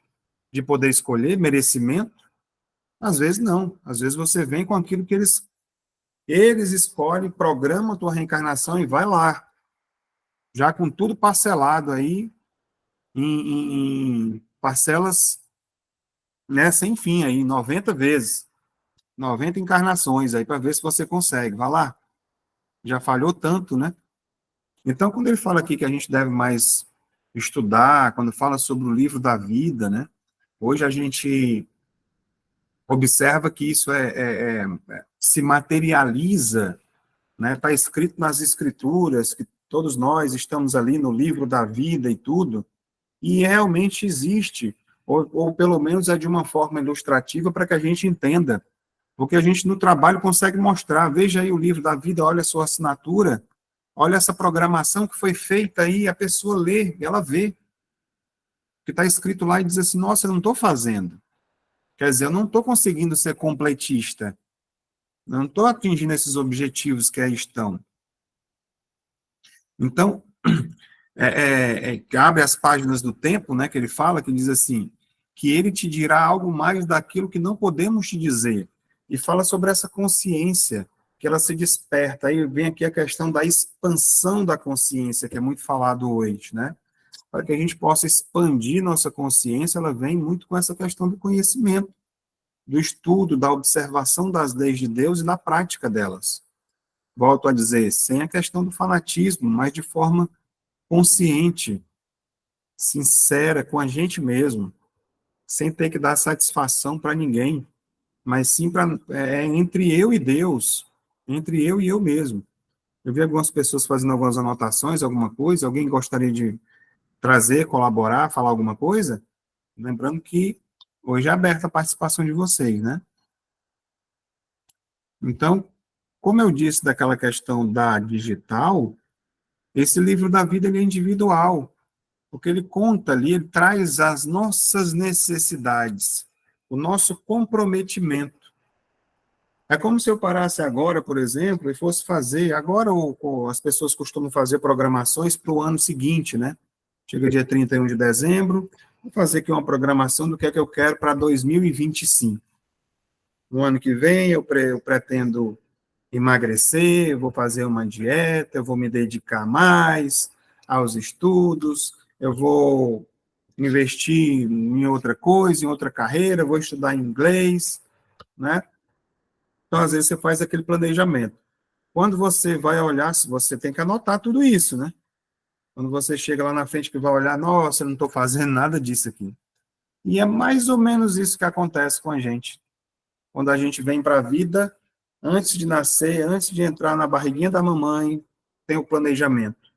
de poder escolher, merecimento? Às vezes não. Às vezes você vem com aquilo que eles escolhem, programam a tua reencarnação e vai lá. Já com tudo parcelado aí, em parcelas, né, sem fim, aí, 90 vezes, 90 encarnações aí, para ver se você consegue. Vai lá. Já falhou tanto, né? Então, quando ele fala aqui que a gente deve mais estudar, quando fala sobre o livro da vida, né? Hoje a gente observa que isso se materializa, né? Está escrito nas escrituras, que todos nós estamos ali no livro da vida e tudo, e realmente existe, ou pelo menos é de uma forma ilustrativa para que a gente entenda, porque a gente no trabalho consegue mostrar, veja aí o livro da vida, olha a sua assinatura, olha essa programação que foi feita aí, a pessoa lê, ela vê, que está escrito lá e diz assim, nossa, eu não estou fazendo. Quer dizer, eu não estou conseguindo ser completista, não estou atingindo esses objetivos que aí estão. Então, abre as páginas do tempo, né, que ele fala, que diz assim, que ele te dirá algo mais daquilo que não podemos te dizer. E fala sobre essa consciência, que ela se desperta. Aí vem aqui a questão da expansão da consciência, que é muito falado hoje, né? Para que a gente possa expandir nossa consciência, ela vem muito com essa questão do conhecimento, do estudo, da observação das leis de Deus e da prática delas. Volto a dizer, sem a questão do fanatismo, mas de forma consciente, sincera com a gente mesmo, sem ter que dar satisfação para ninguém, mas sim entre eu e Deus, entre eu e eu mesmo. Eu vi algumas pessoas fazendo algumas anotações, alguma coisa, alguém gostaria de trazer, colaborar, falar alguma coisa? Lembrando que hoje é aberta a participação de vocês, né? Então, como eu disse daquela questão da digital, esse livro da vida ele é individual, porque ele conta ali, ele traz as nossas necessidades, o nosso comprometimento. É como se eu parasse agora, por exemplo, e fosse fazer, agora as pessoas costumam fazer programações para o ano seguinte, né? Chega dia 31 de dezembro, vou fazer aqui uma programação do que é que eu quero para 2025. No ano que vem, eu pretendo emagrecer, eu vou fazer uma dieta, eu vou me dedicar mais aos estudos, eu vou investir em outra coisa, em outra carreira, vou estudar inglês, né? Então, às vezes, você faz aquele planejamento. Quando você vai olhar, você tem que anotar tudo isso, né? Quando você chega lá na frente que vai olhar, nossa, eu não estou fazendo nada disso aqui. E é mais ou menos isso que acontece com a gente. Quando a gente vem para a vida, antes de nascer, antes de entrar na barriguinha da mamãe, tem o planejamento.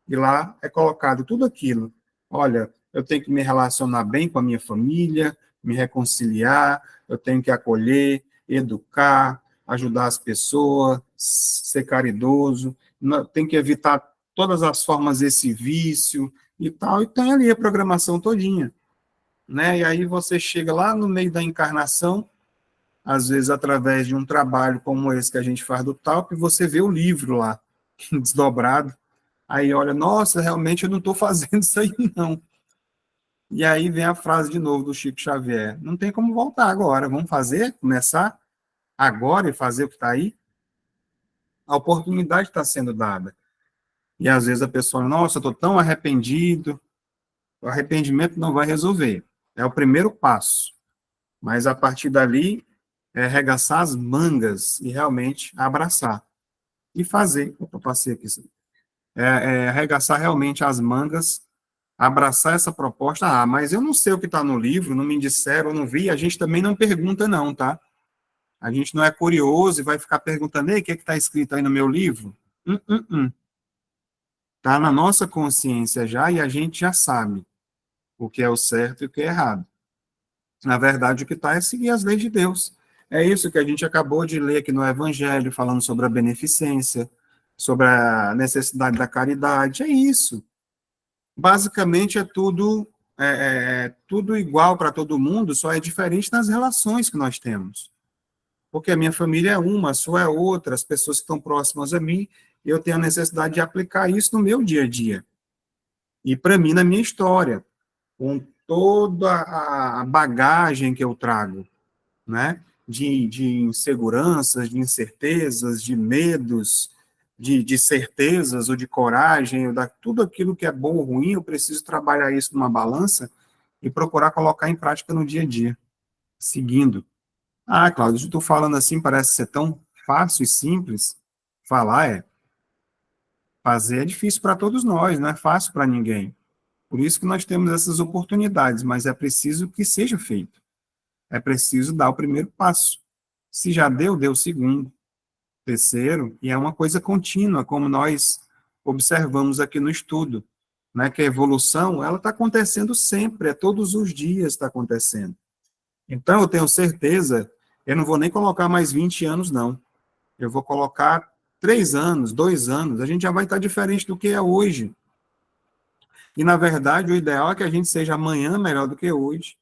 E lá é colocado tudo aquilo. Olha, eu tenho que me relacionar bem com a minha família, me reconciliar, eu tenho que acolher, educar, ajudar as pessoas, ser caridoso, tem que evitar todas as formas desse vício e tal, e tem ali a programação todinha, né? E aí você chega lá no meio da encarnação, às vezes através de um trabalho como esse que a gente faz do Talk, você vê o livro lá, desdobrado, aí olha, nossa, realmente eu não estou fazendo isso aí, não. E aí vem a frase de novo do Chico Xavier, não tem como voltar agora, vamos fazer, começar agora e fazer o que está aí? A oportunidade está sendo dada. E às vezes a pessoa, nossa, eu estou tão arrependido, o arrependimento não vai resolver. É o primeiro passo. Mas a partir dali, é arregaçar as mangas e realmente abraçar. E fazer. Opa, passei aqui. Arregaçar realmente as mangas, abraçar essa proposta. Ah, mas eu não sei o que está no livro, não me disseram, eu não vi. A gente também não pergunta, não, tá? A gente não é curioso e vai ficar perguntando, ei, o que está escrito aí no meu livro? Está na nossa consciência já e a gente já sabe o que é o certo e o que é errado. Na verdade, o que está é seguir as leis de Deus. É isso que a gente acabou de ler aqui no Evangelho, falando sobre a beneficência, sobre a necessidade da caridade. É isso. Basicamente, tudo igual para todo mundo, só é diferente nas relações que nós temos. Porque a minha família é uma, a sua é outra, as pessoas que estão próximas a mim, eu tenho a necessidade de aplicar isso no meu dia a dia. E para mim, na minha história, com toda a bagagem que eu trago, né? De inseguranças, de incertezas, de medos, de certezas ou de coragem, tudo aquilo que é bom ou ruim, eu preciso trabalhar isso numa balança e procurar colocar em prática no dia a dia, seguindo. Ah, Cláudio, eu estou falando assim, parece ser tão fácil e simples. Falar Fazer é difícil para todos nós, não é fácil para ninguém. Por isso que nós temos essas oportunidades, mas é preciso que seja feito. É preciso dar o primeiro passo. Se já deu, deu o segundo, terceiro, e é uma coisa contínua, como nós observamos aqui no estudo, né, que a evolução, ela está acontecendo sempre, é todos os dias está acontecendo. Então, eu tenho certeza, eu não vou nem colocar mais 20 anos, não. Eu vou colocar 3 anos, 2 anos, a gente já vai estar diferente do que é hoje. E, na verdade, o ideal é que a gente seja amanhã melhor do que hoje,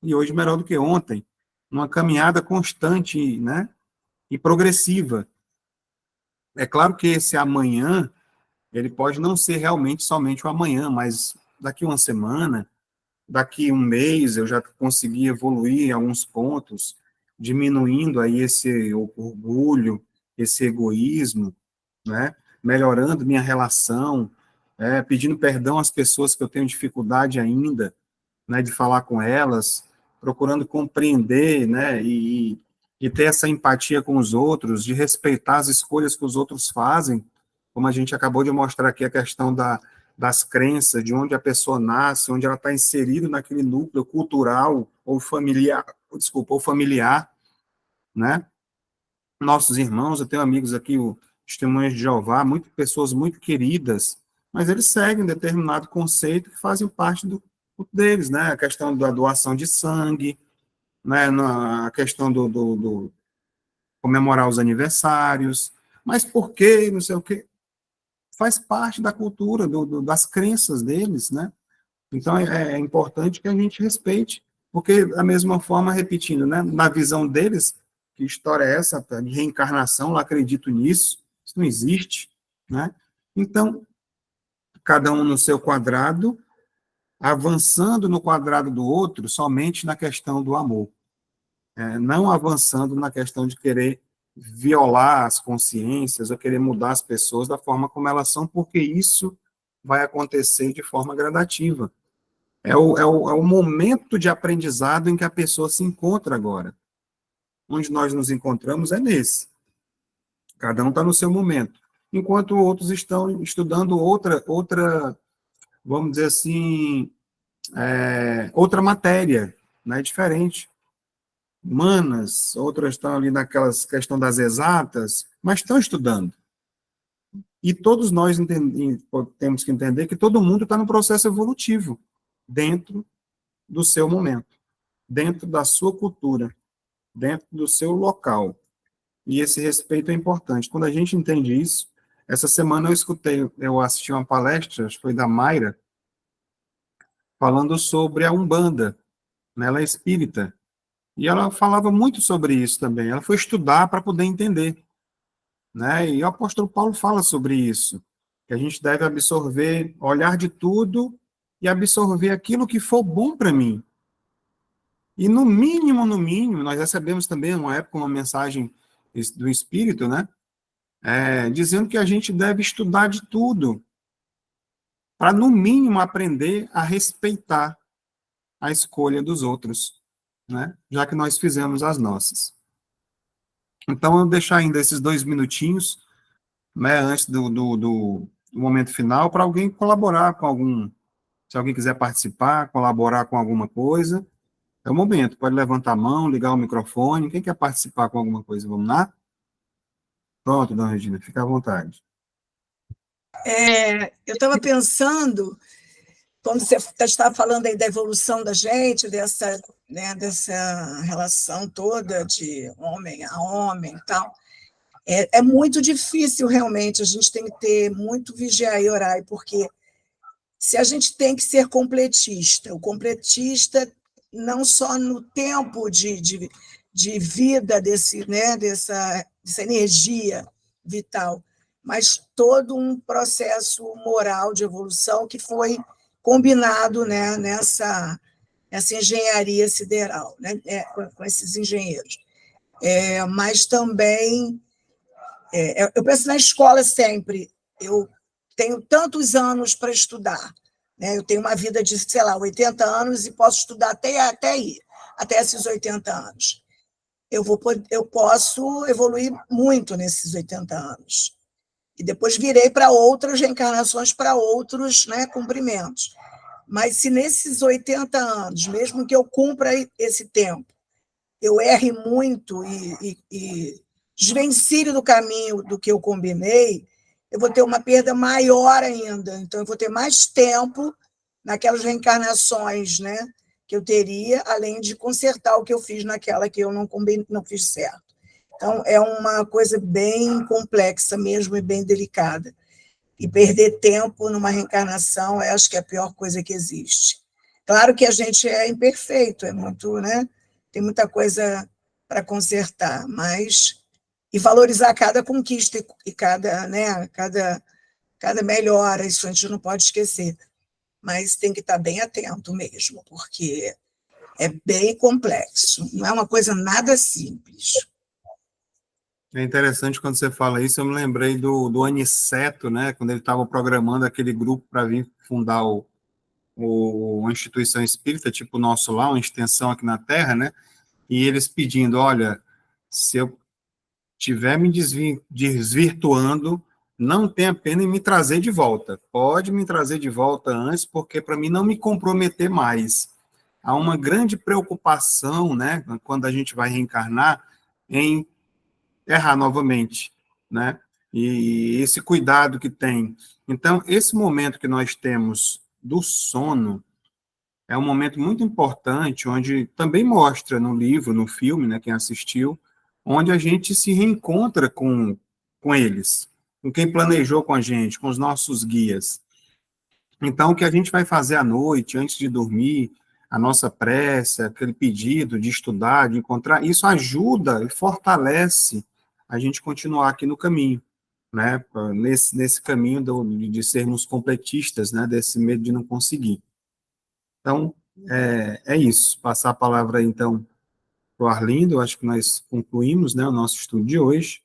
e hoje melhor do que ontem. Uma caminhada constante, né, e progressiva. É claro que esse amanhã, ele pode não ser realmente somente o amanhã, mas daqui uma semana, daqui um mês, eu já consegui evoluir em alguns pontos, diminuindo aí esse orgulho, esse egoísmo, né? Melhorando minha relação, pedindo perdão às pessoas que eu tenho dificuldade ainda, né, de falar com elas, procurando compreender, né, e ter essa empatia com os outros, de respeitar as escolhas que os outros fazem, como a gente acabou de mostrar aqui a questão das crenças, de onde a pessoa nasce, onde ela está inserida naquele núcleo cultural ou familiar, ou familiar, né? Nossos irmãos, eu tenho amigos aqui, o Testemunhas de Jeová, pessoas muito queridas, mas eles seguem um determinado conceito que fazem parte deles, né? A questão da doação de sangue, né? A questão do comemorar os aniversários, mas por quê? Não sei o quê. Faz parte da cultura, das crenças deles, né? Então, é importante que a gente respeite, porque, da mesma forma, repetindo, né? Na visão deles, que história é essa de reencarnação? Eu acredito nisso, isso não existe, né? Então, cada um no seu quadrado, avançando no quadrado do outro somente na questão do amor, não avançando na questão de querer violar as consciências ou querer mudar as pessoas da forma como elas são, porque isso vai acontecer de forma gradativa. É o momento de aprendizado em que a pessoa se encontra agora. Onde nós nos encontramos é nesse. Cada um está no seu momento. Enquanto outros estão estudando outra, vamos dizer assim, outra matéria, né, diferente. Humanas, outras estão ali naquelas questão das exatas, mas estão estudando. E todos nós temos que entender que todo mundo está no processo evolutivo, dentro do seu momento, dentro da sua cultura, dentro do seu local. E esse respeito é importante. Quando a gente entende isso, essa semana eu assisti uma palestra, acho que foi da Mayra, falando sobre a Umbanda, né? Ela é espírita, e ela falava muito sobre isso também. Ela foi estudar para poder entender, né? E o apóstolo Paulo fala sobre isso, que a gente deve absorver, olhar de tudo e absorver aquilo que for bom para mim. E no mínimo, nós recebemos também, uma época, uma mensagem do Espírito, né? Dizendo que a gente deve estudar de tudo, para, no mínimo, aprender a respeitar a escolha dos outros, né? Já que nós fizemos as nossas. Então, eu vou deixar ainda esses 2 minutinhos, né, antes do momento final, para alguém colaborar com algum. Se alguém quiser participar, colaborar com alguma coisa, é o momento. Pode levantar a mão, ligar o microfone. Quem quer participar com alguma coisa? Vamos lá? Pronto, dona Regina, fica à vontade. Eu estava pensando, quando você estava falando aí da evolução da gente, dessa relação toda de homem a homem e tal, é muito difícil, realmente, a gente tem que ter muito vigiar e orar, porque se a gente tem que ser completista, o completista não só no tempo de vida dessa energia vital, mas todo um processo moral de evolução que foi combinado, né, nessa engenharia sideral, né, com esses engenheiros. Mas também, eu penso na escola sempre, eu tenho tantos anos para estudar, né? Eu tenho uma vida de, 80 anos e posso estudar até esses 80 anos. Eu posso evoluir muito nesses 80 anos. E depois virei para outras reencarnações, para outros, né, cumprimentos. Mas se nesses 80 anos, mesmo que eu cumpra esse tempo, eu erre muito e desvencilhe do caminho do que eu combinei, eu vou ter uma perda maior ainda. Então, eu vou ter mais tempo naquelas reencarnações, né, que eu teria, além de consertar o que eu fiz naquela que eu não fiz certo. Então, é uma coisa bem complexa mesmo e bem delicada. E perder tempo numa reencarnação, eu acho que é a pior coisa que existe. Claro que a gente é imperfeito, é muito, né? Tem muita coisa para consertar, mas e valorizar cada conquista e cada, né, cada melhora, isso a gente não pode esquecer. Mas tem que estar bem atento mesmo, porque é bem complexo, não é uma coisa nada simples. É interessante quando você fala isso, eu me lembrei do Aniceto, né, quando ele estava programando aquele grupo para vir fundar uma instituição espírita, tipo o nosso lá, uma extensão aqui na Terra, né, e eles pedindo, olha, se eu estiver me desvirtuando, não tenha pena em me trazer de volta. Pode me trazer de volta antes, porque para mim não me comprometer mais. Há uma grande preocupação, né, quando a gente vai reencarnar, em errar novamente, né? E esse cuidado que tem. Então, esse momento que nós temos do sono é um momento muito importante, onde também mostra no livro, no filme, né, quem assistiu, onde a gente se reencontra com eles, com quem planejou com a gente, com os nossos guias. Então, o que a gente vai fazer à noite, antes de dormir, a nossa prece, aquele pedido de estudar, de encontrar, isso ajuda e fortalece a gente continuar aqui no caminho, né? Nesse caminho de sermos completistas, né? Desse medo de não conseguir. Então, é isso. Passar a palavra, então, para o Arlindo, acho que nós concluímos, né, o nosso estudo de hoje.